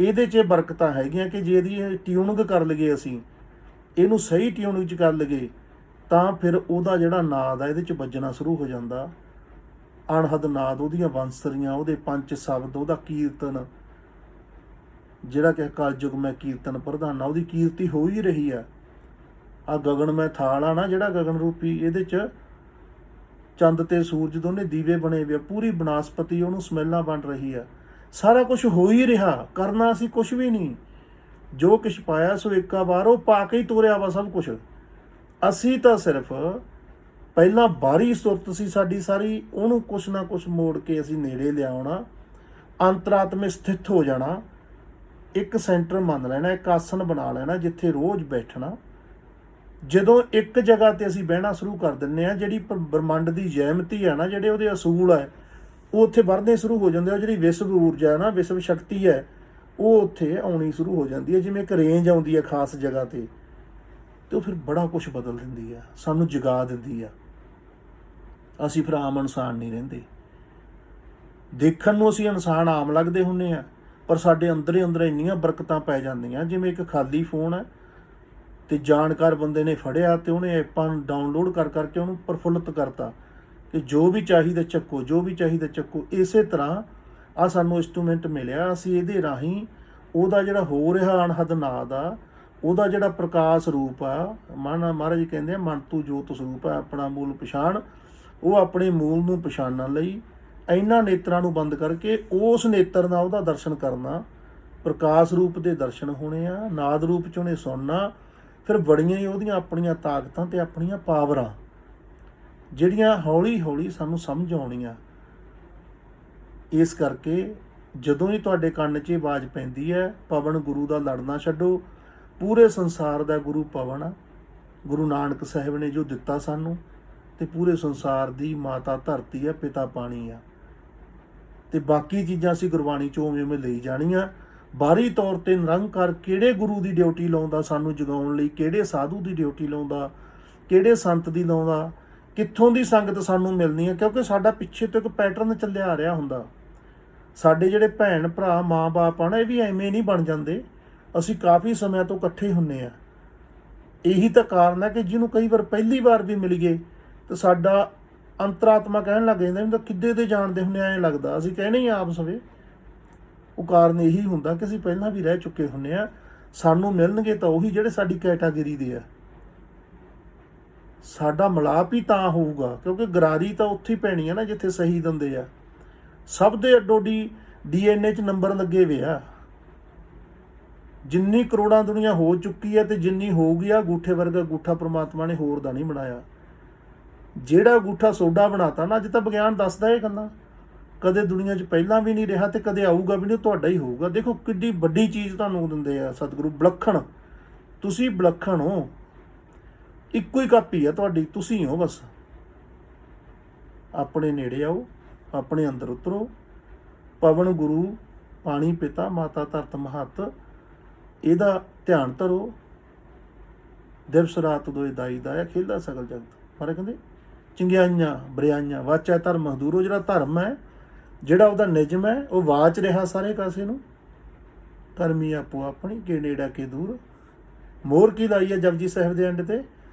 S1: ਇਹਦੇ 'ਚ ਬਰਕਤਾਂ ਹੈਗੀਆਂ ਕਿ ਜੇ ਇਹਦੀ ਟਿਊਨਿੰਗ ਕਰ ਲਈਏ, ਅਸੀਂ ਇਹਨੂੰ ਸਹੀ ਟਿਊਨਿੰਗ 'ਚ ਕਰ ਲਈਏ ਤਾਂ ਫਿਰ ਉਹਦਾ ਜਿਹੜਾ ਨਾਦ ਆ ਇਹਦੇ 'ਚ ਵੱਜਣਾ ਸ਼ੁਰੂ ਹੋ ਜਾਂਦਾ। ਅਣਹਦ ਨਾਦ, ਉਹਦੀਆਂ ਬੰਸਰੀਆਂ, ਉਹਦੇ ਪੰਜ ਸ਼ਬਦ, ਉਹਦਾ ਕੀਰਤਨ, ਜਿਹੜਾ ਕਿ ਕਲਯੁਗ ਮੈਂ ਕੀਰਤਨ ਪ੍ਰਧਾਨਾ, ਉਹਦੀ ਕੀਰਤੀ ਹੋ ਹੀ ਰਹੀ ਆ। ਆ ਗਗਨ ਮੈਂ ਥਾਲ ਆ ਨਾ, ਜਿਹੜਾ ਗਗਨ ਰੂਪੀ, ਇਹਦੇ 'ਚ ਚੰਦ ਤੇ ਸੂਰਜ ਦੋਨੇ ਦੀਵੇ ਬਣੇ ਹੋਏ ਆ, ਪੂਰੀ ਬਨਸਪਤੀ ਉਹਨੂੰ ਸਮੈਲਾਂ ਬਣ ਰਹੀ ਆ। ਸਾਰਾ ਕੁਝ ਹੋ ਹੀ ਰਿਹਾ, ਕਰਨਾ ਅਸੀਂ ਕੁਝ ਵੀ ਨਹੀਂ। ਜੋ ਕੁਛ ਪਾਇਆ ਸੋ ਏਕਾ ਵਾਰ, ਉਹ ਪਾ ਕੇ ਹੀ ਤੋਰਿਆ ਵਾ ਸਭ ਕੁਝ। ਅਸੀਂ ਤਾਂ ਸਿਰਫ ਪਹਿਲਾਂ ਬਾਹਰੀ ਸੁਰਤ ਸੀ ਸਾਡੀ ਸਾਰੀ, ਉਹਨੂੰ ਕੁਛ ਨਾ ਕੁਛ ਮੋੜ ਕੇ ਅਸੀਂ ਨੇੜੇ ਲਿਆਉਣਾ, ਅੰਤਰਾਤਮੇ ਸਥਿਤ ਹੋ ਜਾਣਾ, ਇੱਕ ਸੈਂਟਰ ਮੰਨ ਲੈਣਾ, ਇੱਕ ਆਸਣ ਬਣਾ ਲੈਣਾ ਜਿੱਥੇ ਰੋਜ਼ ਬੈਠਣਾ। ਜਦੋਂ ਇੱਕ ਜਗ੍ਹਾ ਤੇ ਅਸੀਂ ਬਹਿਣਾ ਸ਼ੁਰੂ ਕਰ ਦਿੰਦੇ ਹਾਂ, ਜਿਹੜੀ ਬ੍ਰਹਮੰਡ ਦੀ ਜੈਮਤੀ ਹੈ ਨਾ, ਜਿਹੜੇ ਉਹਦੇ ਅਸੂਲ ਹੈ, ਉਹ ਉੱਥੇ ਵਰਨੇ ਸ਼ੁਰੂ ਹੋ ਜਾਂਦੇ ਆ। ਜਿਹੜੀ ਵਿਸ਼ਵ ਊਰਜਾ ਹੈ ਨਾ, ਵਿਸ਼ਵ ਸ਼ਕਤੀ ਹੈ, ਉਹ ਉੱਥੇ ਆਉਣੀ ਸ਼ੁਰੂ ਹੋ ਜਾਂਦੀ ਹੈ। ਜਿਵੇਂ ਇੱਕ ਰੇਂਜ ਆਉਂਦੀ ਹੈ ਖਾਸ ਜਗ੍ਹਾ ਤੇ ਉਹ ਫਿਰ ਬੜਾ ਕੁਛ ਬਦਲ ਦਿੰਦੀ ਆ, ਸਾਨੂੰ ਜਗਾ ਦਿੰਦੀ ਆ। ਅਸੀਂ ਫਿਰ ਆਮ ਇਨਸਾਨ ਨਹੀਂ ਰਹਿੰਦੇ। ਦੇਖਣ ਨੂੰ ਅਸੀਂ ਇਨਸਾਨ ਆਮ ਲੱਗਦੇ ਹੁੰਦੇ ਹਾਂ, ਪਰ ਸਾਡੇ ਅੰਦਰ ਹੀ ਅੰਦਰ ਇੰਨੀਆਂ ਬਰਕਤਾਂ ਪੈ ਜਾਂਦੀਆਂ। ਜਿਵੇਂ ਇੱਕ ਖਾਲੀ ਫੋਨ ਹੈ ਤੇ ਜਾਣਕਾਰ ਬੰਦੇ ਨੇ ਫੜਿਆ ਤੇ ਉਹਨੇ ਐਪਾਂ ਨੂੰ ਡਾਊਨਲੋਡ ਕਰ ਕਰਕੇ ਉਹਨੂੰ ਪ੍ਰਫੁੱਲਤ ਕਰਤਾ ਕਿ ਜੋ ਵੀ ਚਾਹੀਦਾ ਚੱਕੋ, ਜੋ ਵੀ ਚਾਹੀਦਾ ਚੱਕੋ। ਇਸੇ ਤਰ੍ਹਾਂ ਆ ਸਾਨੂੰ ਇੰਸਟਰੂਮੈਂਟ ਮਿਲਿਆ, ਅਸੀਂ ਇਹਦੇ ਰਾਹੀਂ ਉਹਦਾ ਜਿਹੜਾ ਹੋ ਰਿਹਾ ਅਣਹਦ ਨਾਦ ਆ, ਉਹਦਾ ਜਿਹੜਾ ਪ੍ਰਕਾਸ਼ ਰੂਪ ਆ, ਮਹਾਰਾਜ ਕਹਿੰਦੇ ਆ ਮਨ ਤੂੰ ਜੋਤ ਸਰੂਪ ਹੈ, ਆਪਣਾ ਮੂਲ ਪਛਾਣ। ਉਹ ਆਪਣੇ ਮੂਲ ਨੂੰ ਪਛਾਣਨ ਲਈ ਇਹਨਾਂ ਨੇਤਰਾਂ ਨੂੰ ਬੰਦ ਕਰਕੇ ਉਸ ਨੇਤਰ ਨਾਲ ਉਹਦਾ ਦਰਸ਼ਨ ਕਰਨਾ। ਪ੍ਰਕਾਸ਼ ਰੂਪ ਦੇ ਦਰਸ਼ਨ ਹੋਣੇ ਆ, ਨਾਦ ਰੂਪ 'ਚ ਉਹਨੇ ਸੁਣਨਾ। ਫਿਰ ਬੜੀਆਂ ਹੀ ਉਹਦੀਆਂ ਆਪਣੀਆਂ ਤਾਕਤਾਂ ਤੇ ਆਪਣੀਆਂ ਪਾਵਰਾਂ ਜਿਹੜੀਆਂ ਹੌਲੀ ਹੌਲੀ ਸਾਨੂੰ ਸਮਝ ਆਉਣੀਆਂ। ਇਸ ਕਰਕੇ ਜਦੋਂ ਹੀ ਤੁਹਾਡੇ ਕੰਨ 'ਚ ਆਵਾਜ਼ ਪੈਂਦੀ ਹੈ, ਪਵਨ ਗੁਰੂ ਦਾ ਲੜਨਾ ਛੱਡੋ। ਪੂਰੇ ਸੰਸਾਰ ਦਾ ਗੁਰੂ ਪਵਨ ਆ, ਗੁਰੂ ਨਾਨਕ ਸਾਹਿਬ ਨੇ ਜੋ ਦਿੱਤਾ ਸਾਨੂੰ। ਤੇ ਪੂਰੇ ਸੰਸਾਰ ਦੀ ਮਾਤਾ ਧਰਤੀ ਆ, ਪਿਤਾ ਪਾਣੀ ਆ। ਤੇ ਬਾਕੀ ਚੀਜ਼ਾਂ ਅਸੀਂ ਗੁਰਬਾਣੀ 'ਚੋਂ ਉਵੇਂ ਉਵੇਂ ਲਈ ਜਾਣੀਆਂ। ਬਾਹਰੀ ਤੌਰ 'ਤੇ ਨਿਰੰਕਾਰ ਕਿਹੜੇ ਗੁਰੂ ਦੀ ਡਿਊਟੀ ਲਾਉਂਦਾ ਸਾਨੂੰ ਜਗਾਉਣ ਲਈ, ਕਿਹੜੇ ਸਾਧੂ ਦੀ ਡਿਊਟੀ ਲਾਉਂਦਾ, ਕਿਹੜੇ ਸੰਤ ਦੀ ਲਾਉਂਦਾ, ਕਿੱਥੋਂ ਦੀ ਸੰਗਤ ਸਾਨੂੰ ਮਿਲਣੀ ਹੈ। ਕਿਉਂਕਿ ਸਾਡਾ ਪਿੱਛੇ ਤੋਂ ਇੱਕ ਪੈਟਰਨ ਚੱਲਿਆ ਆ ਰਿਹਾ ਹੁੰਦਾ। ਸਾਡੇ ਜਿਹੜੇ ਭੈਣ ਭਰਾ ਮਾਂ ਬਾਪ ਆ ਨਾ, ਇਹ ਵੀ ਐਵੇਂ ਨਹੀਂ ਬਣ ਜਾਂਦੇ। ਅਸੀਂ ਕਾਫੀ ਸਮਿਆਂ ਤੋਂ ਇਕੱਠੇ ਹੁੰਦੇ ਹਾਂ। ਇਹੀ ਤਾਂ ਕਾਰਨ ਹੈ ਕਿ ਜਿਹਨੂੰ ਕਈ ਵਾਰ ਪਹਿਲੀ ਵਾਰ ਵੀ ਮਿਲ ਗਏ ਤਾਂ ਸਾਡਾ ਅੰਤਰਾਤਮਾ ਕਹਿਣ ਲੱਗ ਜਾਂਦਾ ਵੀ ਤਾਂ ਕਿੱਦੇ ਦੇ ਜਾਣਦੇ ਹੁੰਦੇ, ਐਂ ਲੱਗਦਾ। ਅਸੀਂ ਕਹਿਣੇ ਹੀ ਆਪ ਸਵੇ। ਉਹ ਕਾਰਨ ਇਹੀ ਹੁੰਦਾ ਕਿ ਅਸੀਂ ਪਹਿਲਾਂ ਵੀ ਰਹਿ ਚੁੱਕੇ ਹੁੰਦੇ ਹਾਂ। ਸਾਨੂੰ ਮਿਲਣਗੇ ਤਾਂ ਉਹੀ ਜਿਹੜੇ ਸਾਡੀ ਕੈਟਾਗਰੀ ਦੇ ਆ। ਸਾਡਾ ਮਿਲਾਪ ਹੀ ਤਾਂ ਹੋਊਗਾ ਕਿਉਂਕਿ ਗਰਾਰੀ ਤਾਂ ਉੱਥੇ ਹੀ ਪੈਣੀ ਆ ਨਾ ਜਿੱਥੇ ਸਹੀ ਦਿੰਦੇ ਆ। ਸਭ ਦੇ ਅੱਡੋ-ਅੱਡੀ DNA 'ਚ ਨੰਬਰ ਲੱਗੇ ਵੇ ਆ। ਜਿੰਨੀ ਕਰੋੜਾਂ ਦੁਨੀਆ ਹੋ ਚੁੱਕੀ ਹੈ ਤੇ ਜਿੰਨੀ ਹੋਊਗੀ, ਆ ਅੰਗੂਠੇ ਵਰਗਾ ਅੰਗੂਠਾ ਪ੍ਰਮਾਤਮਾ ਨੇ ਹੋਰ ਦਾ ਨਹੀਂ ਬਣਾਇਆ। ਜਿਹੜਾ ਅੰਗੂਠਾ ਸੋਡਾ ਬਣਾਤਾ ਨਾ, ਅੱਜ ਤਾਂ ਵਿਗਿਆਨ ਦੱਸਦਾ ਇਹ ਗੱਲਾਂ, ਕਦੇ ਦੁਨੀਆ 'ਚ ਪਹਿਲਾਂ ਵੀ ਨਹੀਂ ਰਿਹਾ ਤੇ ਕਦੇ ਆਊਗਾ ਵੀ ਨਹੀਂ, ਤੁਹਾਡਾ ਹੀ ਹੋਊਗਾ। ਦੇਖੋ ਕਿੱਡੀ ਵੱਡੀ ਚੀਜ਼ ਤੁਹਾਨੂੰ ਦਿੰਦੇ ਆ ਸਤਿਗੁਰੂ, ਵਿਲੱਖਣ। ਤੁਸੀਂ ਵਿਲੱਖਣ ਹੋ, ਇੱਕੋ ਹੀ ਕਾਪੀ ਆ ਤੁਹਾਡੀ, ਤੁਸੀਂ ਹੋ ਬਸ। ਆਪਣੇ ਨੇੜੇ ਆਓ, ਆਪਣੇ ਅੰਦਰ ਉਤਰੋ। ਪਵਨ ਗੁਰੂ, ਪਾਣੀ ਪਿਤਾ, ਮਾਤਾ ਧਰਤ ਮਹੱਤ, ਇਹਦਾ ਧਿਆਨ ਧਰੋ। ਦਿਵਸ ਰਾਤ ਦੋਏ ਦਾਈ ਦਾਇਆ, ਖੇਲਦਾ ਸਗਲ ਜਗਤ। ਮਾਰੇ ਕਹਿੰਦੇ ਚੰਗਿਆਈਆਂ ਬਰਿਆਈਆਂ ਵਾਚਾ ਧਰਮ ਹਦੂਰੋ। ਜਿਹੜਾ ਧਰਮ ਹੈ, ਜਿਹੜਾ ਉਹਦਾ ਨਿਯਮ ਹੈ, ਉਹ ਵਾਚ ਰਿਹਾ ਸਾਰੇ ਕਾਸੇ ਨੂੰ। ਕਰਮੀ ਆਪੋ ਆਪਣੀ, ਕੇ ਨੇੜਾ ਕੇ ਦੂਰ। ਮੋਹਰ ਕੀ ਲਾਈ ਹੈ ਜਪਜੀ ਸਾਹਿਬ ਦੇ ਐਂਡ ਤੇ?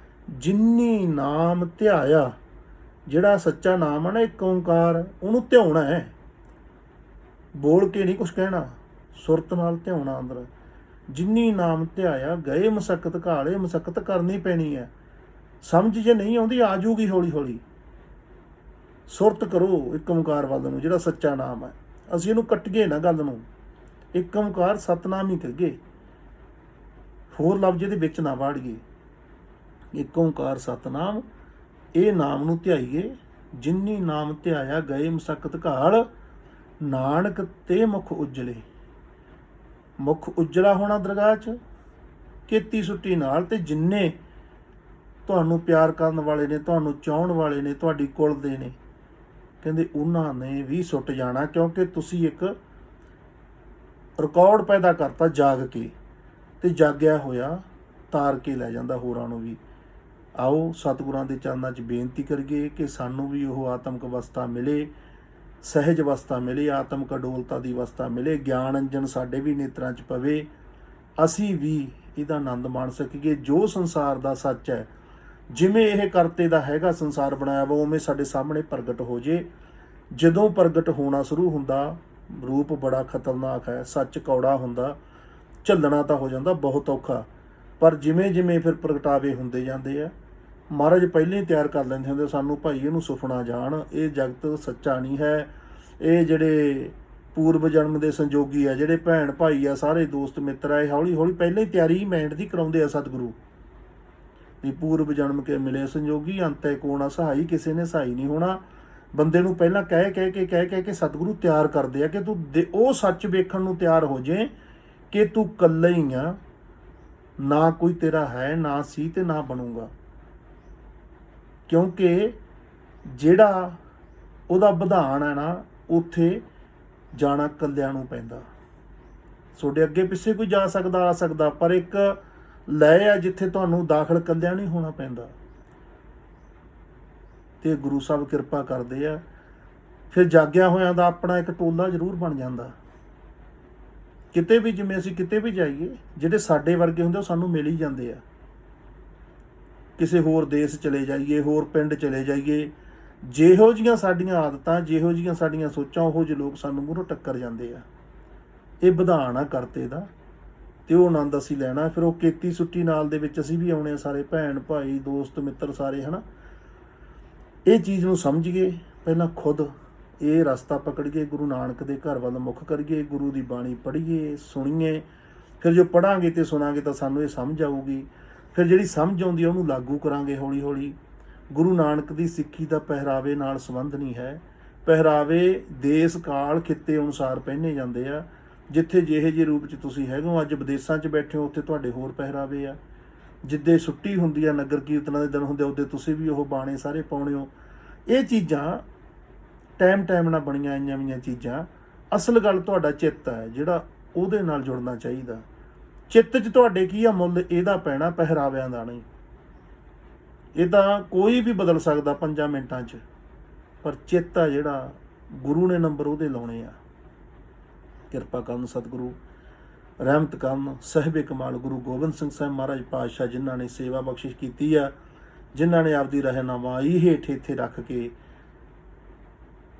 S1: ਜਿਨੀ ਨਾਮ ਧਿਆਇਆ। ਜਿਹੜਾ ਸੱਚਾ ਨਾਮ ਹੈ ਨਾ, ਇੱਕ ਓਂਕਾਰ, ਉਹਨੂੰ ਧਿਆਉਣਾ ਹੈ, ਬੋਲ ਕੇ ਨਹੀਂ ਕੁਛ ਕਹਿਣਾ, ਸੁਰਤ ਨਾਲ ਧਿਆਉਣਾ ਅੰਦਰ। ਜਿਨੀ ਨਾਮ ਧਿਆਇਆ ਗਏ ਮਸਕਤ ਘਾਲੇ। ਮਸਕਤ ਕਰਨੀ ਪੈਣੀ ਹੈ, ਸਮਝ ਜੇ ਨਹੀਂ ਆਉਂਦੀ ਆ ਜੂਗੀ ਹੌਲੀ ਹੌਲੀ। ਸੁਰਤ ਕਰੋ ਇੱਕ ਓਂਕਾਰ ਵੱਲ ਨੂੰ, ਜਿਹੜਾ ਸੱਚਾ ਨਾਮ ਹੈ। ਅਸੀਂ ਇਹਨੂੰ ਕੱਟੀਏ ਨਾ ਗੱਲ ਨੂੰ, ਇੱਕ ਓਂਕਾਰ ਸਤਨਾਮ ਹੀ ਕਰੀਏ, ਹੋਰ ਲਫ਼ਜ਼ ਇਹਦੇ ਵਿੱਚ ਨਾ ਵਾੜੀਏ। ਇੱਕ ਓਂਕਾਰ ਸਤਨਾਮ, ਇਹ ਨਾਮ ਨੂੰ ਧਿਆਈਏ। ਜਿਨੀ ਨਾਮ ਧਿਆਇਆ ਗਏ ਮਸਕਤ ਘਾਲ। ਨਾਨਕ ਤੇ ਮੁਖ ਉਜਲੇ। ਮੁਖ ਉਜਲਾ ਹੋਣਾ ਦਰਗਾਹ 'ਚ ਕੀਤੀ ਸੁੱਟੀ ਨਾਲ। ਤੇ ਜਿੰਨੇ ਤੁਹਾਨੂੰ ਪਿਆਰ ਕਰਨ ਵਾਲੇ ਨੇ, ਤੁਹਾਨੂੰ ਚਾਹੁਣ ਵਾਲੇ ਨੇ, ਤੁਹਾਡੀ ਕੁਲ ਦੇ ਨੇ, ਕਹਿੰਦੇ ਉਹਨਾਂ ਨੇ ਵੀ ਸੁੱਟ ਜਾਣਾ, ਕਿਉਂਕਿ ਤੁਸੀਂ ਇੱਕ ਰਿਕਾਰਡ ਪੈਦਾ ਕਰਤਾ ਜਾਗ ਕੇ। ਤੇ ਜਾਗਿਆ ਹੋਇਆ ਤਾਰ ਕੇ ਲੈ ਜਾਂਦਾ ਹੋਰਾਂ ਨੂੰ ਵੀ। ਆਓ ਸਤਿਗੁਰਾਂ ਦੇ ਚਰਨਾਂ 'ਚ ਬੇਨਤੀ ਕਰੀਏ ਕਿ ਸਾਨੂੰ ਵੀ ਉਹ ਆਤਮਿਕ ਅਵਸਥਾ ਮਿਲੇ, ਸਹਿਜ ਅਵਸਥਾ ਮਿਲੇ, ਆਤਮਿਕ ਅਡੋਲਤਾ ਦੀ ਅਵਸਥਾ ਮਿਲੇ। ਗਿਆਨ ਅੰਜਨ ਸਾਡੇ ਵੀ ਨੇਤਰਾਂ 'ਚ ਪਵੇ, ਅਸੀਂ ਵੀ ਇਹਦਾ ਆਨੰਦ ਮਾਣ ਸਕੀਏ। ਜੋ ਸੰਸਾਰ ਦਾ ਸੱਚ ਹੈ, ਜਿਵੇਂ ਇਹ ਕਰਤੇ ਦਾ ਹੈਗਾ ਸੰਸਾਰ ਬਣਾਇਆ ਵਾ, ਉਵੇਂ ਸਾਡੇ ਸਾਹਮਣੇ ਪ੍ਰਗਟ ਹੋ ਜੇ। ਜਦੋਂ ਪ੍ਰਗਟ ਹੋਣਾ ਸ਼ੁਰੂ ਹੁੰਦਾ, ਰੂਪ ਬੜਾ ਖਤਰਨਾਕ ਹੈ, ਸੱਚ ਕੌੜਾ ਹੁੰਦਾ, ਝੱਲਣਾ ਤਾਂ ਹੋ ਜਾਂਦਾ ਬਹੁਤ ਔਖਾ। ਪਰ ਜਿਵੇਂ ਜਿਵੇਂ ਫਿਰ ਪ੍ਰਗਟਾਵੇ ਹੁੰਦੇ ਜਾਂਦੇ ਆ, ਮਹਾਰਾਜ ਪਹਿਲਾਂ ਹੀ ਤਿਆਰ ਕਰ ਲੈਂਦੇ ਹੁੰਦੇ ਸਾਨੂੰ, ਭਾਈ ਇਹਨੂੰ ਸੁਫਣਾ ਜਾਣ, ਇਹ ਜਗਤ ਸੱਚਾ ਨਹੀਂ ਹੈ। ਇਹ ਜਿਹੜੇ ਪੂਰਵ ਜਨਮ ਦੇ ਸੰਜੋਗੀ ਆ, ਜਿਹੜੇ ਭੈਣ ਭਾਈ ਆ, ਸਾਰੇ ਦੋਸਤ ਮਿੱਤਰ ਆ, ਇਹ ਹੌਲੀ ਹੌਲੀ ਪਹਿਲਾਂ ਹੀ ਤਿਆਰੀ ਮਾਈਂਡ ਦੀ ਕਰਾਉਂਦੇ ਆ ਸਤਿਗੁਰੂ ਵੀ ਪੂਰਵ ਜਨਮ ਕੇ ਮਿਲੇ ਸੰਜੋਗੀ, ਅੰਤੈ ਕੋਣਾ ਸਹਾਈ। ਕਿਸੇ ਨੇ ਸਹਾਈ ਨਹੀਂ ਹੋਣਾ। ਬੰਦੇ ਨੂੰ ਪਹਿਲਾਂ ਕਹਿ ਕੇ ਸਤਿਗੁਰੂ ਤਿਆਰ ਕਰਦੇ ਆ ਕਿ ਤੂੰ ਉਹ ਸੱਚ ਵੇਖਣ ਨੂੰ ਤਿਆਰ ਹੋ ਜੇ ਕਿ ਤੂੰ ਇਕੱਲਾ ਹੀ ਆ, ਨਾ ਕੋਈ ਤੇਰਾ ਹੈ, ਨਾ ਸੀ ਤੇ ਨਾ ਬਣੂਗਾ। ਕਿਉਂਕਿ ਜਿਹੜਾ ਉਹਦਾ ਵਿਧਾਨ ਹੈ ਨਾ, ਉੱਥੇ ਜਾਣਾ ਇਕੱਲਿਆਂ ਨੂੰ ਪੈਂਦਾ। ਤੁਹਾਡੇ ਅੱਗੇ ਪਿੱਛੇ ਕੋਈ ਜਾ ਸਕਦਾ, ਆ ਸਕਦਾ, ਪਰ ਇੱਕ ਲੈ ਆ ਜਿੱਥੇ ਤੁਹਾਨੂੰ ਦਾਖਲ ਇਕੱਲਿਆਂ ਨਹੀਂ ਹੋਣਾ ਪੈਂਦਾ। ਤੇ ਗੁਰੂ ਸਾਹਿਬ ਕਿਰਪਾ ਕਰਦੇ ਆ, ਫਿਰ ਜਾਗਿਆ ਹੋਇਆਂ ਦਾ ਆਪਣਾ ਇੱਕ ਟੋਲਾ ਜ਼ਰੂਰ ਬਣ ਜਾਂਦਾ। ਕਿਤੇ ਵੀ, ਜਿਵੇਂ ਅਸੀਂ ਕਿਤੇ ਵੀ ਜਾਈਏ, ਜਿਹੜੇ ਸਾਡੇ ਵਰਗੇ ਹੁੰਦੇ ਉਹ ਸਾਨੂੰ ਮਿਲ ਹੀ ਜਾਂਦੇ ਆ। ਕਿਸੇ ਹੋਰ ਦੇਸ਼ ਚਲੇ ਜਾਈਏ, ਹੋਰ ਪਿੰਡ ਚਲੇ ਜਾਈਏ, ਜਿਹੋ ਜਿਹੀਆਂ ਸਾਡੀਆਂ ਆਦਤਾਂ, ਜਿਹੋ ਜਿਹੀਆਂ ਸਾਡੀਆਂ ਸੋਚਾਂ, ਉਹੋ ਜਿਹੇ ਲੋਕ ਸਾਨੂੰ ਮੂਹਰੋਂ ਟੱਕਰ ਜਾਂਦੇ ਆ। ਇਹ ਵਿਧਾਨ ਆ ਕਰਤੇ ਦਾ, ਤੇ ਉਹ ਆਨੰਦ ਅਸੀਂ ਲੈਣਾ। ਫਿਰ ਉਹ ਕੀਤੀ ਸੁੱਟੀ ਨਾਲ ਦੇ ਵਿੱਚ ਅਸੀਂ ਵੀ ਆਉਣੇ ਆ, ਸਾਰੇ ਭੈਣ ਭਾਈ ਦੋਸਤ ਮਿੱਤਰ ਸਾਰੇ, ਹੈ ਨਾ। ਇਹ ਚੀਜ਼ ਨੂੰ ਸਮਝੀਏ, ਪਹਿਲਾਂ ਖੁਦ ਇਹ ਰਸਤਾ ਪਕੜੀਏ, ਗੁਰੂ ਨਾਨਕ ਦੇ ਘਰ ਵੱਲ ਮੁੱਖ ਕਰੀਏ, ਗੁਰੂ ਦੀ ਬਾਣੀ ਪੜ੍ਹੀਏ, ਸੁਣੀਏ। ਫਿਰ ਜੋ ਪੜ੍ਹਾਂਗੇ ਅਤੇ ਸੁਣਾਂਗੇ ਤਾਂ ਸਾਨੂੰ ਇਹ ਸਮਝ ਆਊਗੀ। ਫਿਰ ਜਿਹੜੀ ਸਮਝ ਆਉਂਦੀ ਹੈ ਉਹਨੂੰ ਲਾਗੂ ਕਰਾਂਗੇ ਹੌਲੀ ਹੌਲੀ। ਗੁਰੂ ਨਾਨਕ ਦੀ ਸਿੱਖੀ ਦਾ ਪਹਿਰਾਵੇ ਨਾਲ ਸੰਬੰਧ ਨਹੀਂ ਹੈ। ਪਹਿਰਾਵੇ ਦੇਸ ਕਾਲ ਖਿੱਤੇ ਅਨੁਸਾਰ ਪਹਿਨੇ ਜਾਂਦੇ ਆ। ਜਿੱਥੇ ਜਿਹੇ ਜਿਹੇ ਰੂਪ 'ਚ ਤੁਸੀਂ ਹੈਗੇ ਹੋ, ਅੱਜ ਵਿਦੇਸ਼ਾਂ 'ਚ ਬੈਠੇ ਹੋ, ਉੱਥੇ ਤੁਹਾਡੇ ਹੋਰ ਪਹਿਰਾਵੇ ਆ। ਜਿੱਦੇ ਛੁੱਟੀ ਹੁੰਦੀ ਆ, ਨਗਰ ਕੀਰਤਨਾਂ ਦੇ ਦਿਨ ਹੁੰਦੇ, ਉੱਦੇ ਤੁਸੀਂ ਵੀ ਉਹ ਬਾਣੇ ਸਾਰੇ ਪਾਉਣੇ ਹੋ। ਇਹ ਚੀਜ਼ਾਂ ਟਾਈਮ ਨਾਲ ਬਣੀਆਂ ਆਈਆਂ ਵੀਆਂ ਚੀਜ਼ਾਂ। ਅਸਲ ਗੱਲ ਤੁਹਾਡਾ ਚਿੱਤ ਹੈ, ਜਿਹੜਾ ਉਹਦੇ ਨਾਲ ਜੁੜਨਾ ਚਾਹੀਦਾ। ਚਿੱਤ 'ਚ ਤੁਹਾਡੇ ਕੀ ਆ ਮੁੱਲ, ਇਹਦਾ ਪੈਣਾ, ਪਹਿਰਾਵਿਆਂ ਦਾ ਨਹੀਂ। ਇਹ ਤਾਂ ਕੋਈ ਵੀ ਬਦਲ ਸਕਦਾ 5 ਮਿੰਟਾਂ 'ਚ, ਪਰ ਚਿੱਤ ਆ ਜਿਹੜਾ, ਗੁਰੂ ਨੇ ਨੰਬਰ ਉਹਦੇ ਲਾਉਣੇ ਆ। ਕਿਰਪਾ ਕਰਨ ਸਤਿਗੁਰੂ, ਰਹਿਮਤ ਕਰਨ ਸਾਹਿਬੇ ਕਮਾਲ ਗੁਰੂ ਗੋਬਿੰਦ ਸਿੰਘ ਸਾਹਿਬ ਮਹਾਰਾਜ ਪਾਤਸ਼ਾਹ, ਜਿਨ੍ਹਾਂ ਨੇ ਸੇਵਾ ਬਖਸ਼ਿਸ਼ ਕੀਤੀ ਆ, ਜਿਨ੍ਹਾਂ ਨੇ ਆਪਦੀ ਰਹਿਨੁਮਾਈ ਹੇਠ ਇੱਥੇ ਰੱਖ ਕੇ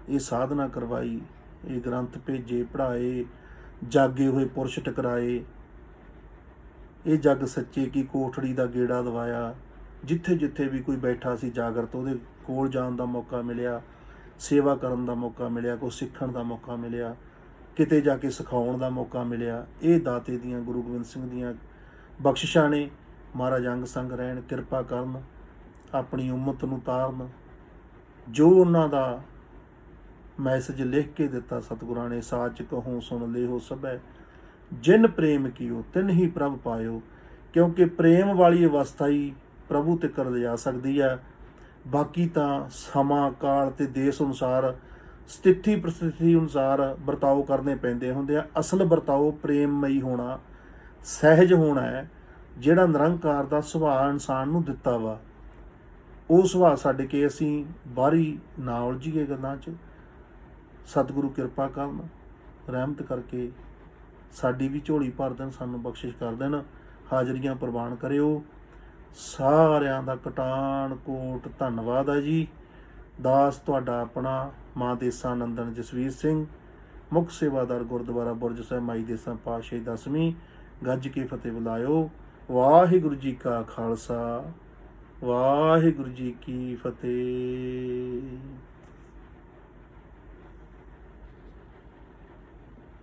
S1: ਇਹ ਸਾਧਨਾ ਕਰਵਾਈ, ਇਹ ਗ੍ਰੰਥ ਭੇਜੇ, ਪੜ੍ਹਾਏ, ਜਾਗੇ ਹੋਏ ਪੁਰਸ਼ ਟਕਰਾਏ, ਇਹ ਜੱਗ ਸੱਚੇ ਕੀ ਕੋਠੜੀ ਦਾ ਗੇੜਾ ਦਵਾਇਆ। ਜਿੱਥੇ ਜਿੱਥੇ ਵੀ ਕੋਈ ਬੈਠਾ ਸੀ ਜਾਗਰਤ, ਉਹਦੇ ਕੋਲ ਜਾਣ ਦਾ ਮੌਕਾ ਮਿਲਿਆ, ਸੇਵਾ ਕਰਨ ਦਾ ਮੌਕਾ ਮਿਲਿਆ, ਕੁਛ ਸਿੱਖਣ ਦਾ ਮੌਕਾ ਮਿਲਿਆ, ਕਿਤੇ ਜਾ ਕੇ ਸਿਖਾਉਣ ਦਾ ਮੌਕਾ ਮਿਲਿਆ। ਇਹ ਦਾਤੇ ਦੀਆਂ, ਗੁਰੂ ਗੋਬਿੰਦ ਸਿੰਘ ਦੀਆਂ ਬਖਸ਼ਿਸ਼ਾਂ ਨੇ। ਮਹਾਰਾਜ ਅੰਗ ਸੰਗ ਰਹਿਣ, ਕਿਰਪਾ ਕਰਨ, ਆਪਣੀ ਉਮਤ ਨੂੰ ਤਾਰਨ। ਜੋ ਉਹਨਾਂ ਦਾ ਮੈਸੇਜ ਲਿਖ ਕੇ ਦਿੱਤਾ ਸਤਿਗੁਰਾਂ ਨੇ, ਸਾਚ ਕਹੂੰ ਸੁਣ ਲਿਓ ਸਭੈ, ਜਿਨ ਪ੍ਰੇਮ ਕੀਓ ਤਿਨ ਹੀ ਪ੍ਰਭ ਪਾਇਓ। ਕਿਉਂਕਿ ਪ੍ਰੇਮ ਵਾਲੀ ਅਵਸਥਾ ਹੀ ਪ੍ਰਭੂ ਤੱਕ ਲਿਜਾ ਸਕਦੀ ਹੈ। ਬਾਕੀ ਤਾਂ ਸਮਾਂ ਕਾਲ ਅਤੇ ਦੇਸ਼ ਅਨੁਸਾਰ, ਸਥਿਤੀ ਪ੍ਰਸਥਿਤੀ ਅਨੁਸਾਰ ਵਰਤਾਓ ਕਰਨੇ ਪੈਂਦੇ ਹੁੰਦੇ ਆ। ਅਸਲ ਵਰਤਾਓ ਪ੍ਰੇਮਮਈ ਹੋਣਾ, ਸਹਿਜ ਹੋਣਾ ਹੈ, ਜਿਹੜਾ ਨਿਰੰਕਾਰ ਦਾ ਸੁਭਾਅ ਇਨਸਾਨ ਨੂੰ ਦਿੱਤਾ ਵਾ। ਉਹ ਸੁਭਾਅ ਛੱਡ ਕੇ ਅਸੀਂ ਬਾਹਰੀ ਨਾ ਉਲਝੀਏ ਗੱਲਾਂ 'ਚ। ਸਤਿਗੁਰੂ ਕਿਰਪਾ ਕਰਨ, ਰਹਿਮਤ ਕਰਕੇ ਸਾਡੀ ਵੀ ਝੋਲੀ ਭਰ ਦੇਣ, ਸਾਨੂੰ ਬਖਸ਼ਿਸ਼ ਕਰ ਦੇਣ, ਹਾਜ਼ਰੀਆਂ ਪ੍ਰਵਾਨ ਕਰਿਓ। ਸਾਰਿਆਂ ਦਾ ਕਟਾਨ ਕੋਟ ਧੰਨਵਾਦ ਹੈ ਜੀ। ਦਾਸ ਤੁਹਾਡਾ ਆਪਣਾ ਮਾਂ ਦੇਸਾਂ ਨੰਦਨ ਜਸਵੀਰ ਸਿੰਘ, ਮੁੱਖ ਸੇਵਾਦਾਰ ਗੁਰਦੁਆਰਾ ਬੁਰਜ ਸਾਹਿਬ ਮਾਈ ਦੇਸਾਂ ਪਾਤਸ਼ਾਹੀ 10ਵੀਂ। ਗੱਜ ਕੇ ਫਤਿਹ ਬੁਲਾਇਓ। ਵਾਹਿਗੁਰੂ ਜੀ ਕਾ ਖਾਲਸਾ, ਵਾਹਿਗੁਰੂ ਜੀ ਕੀ ਫਤਿਹ।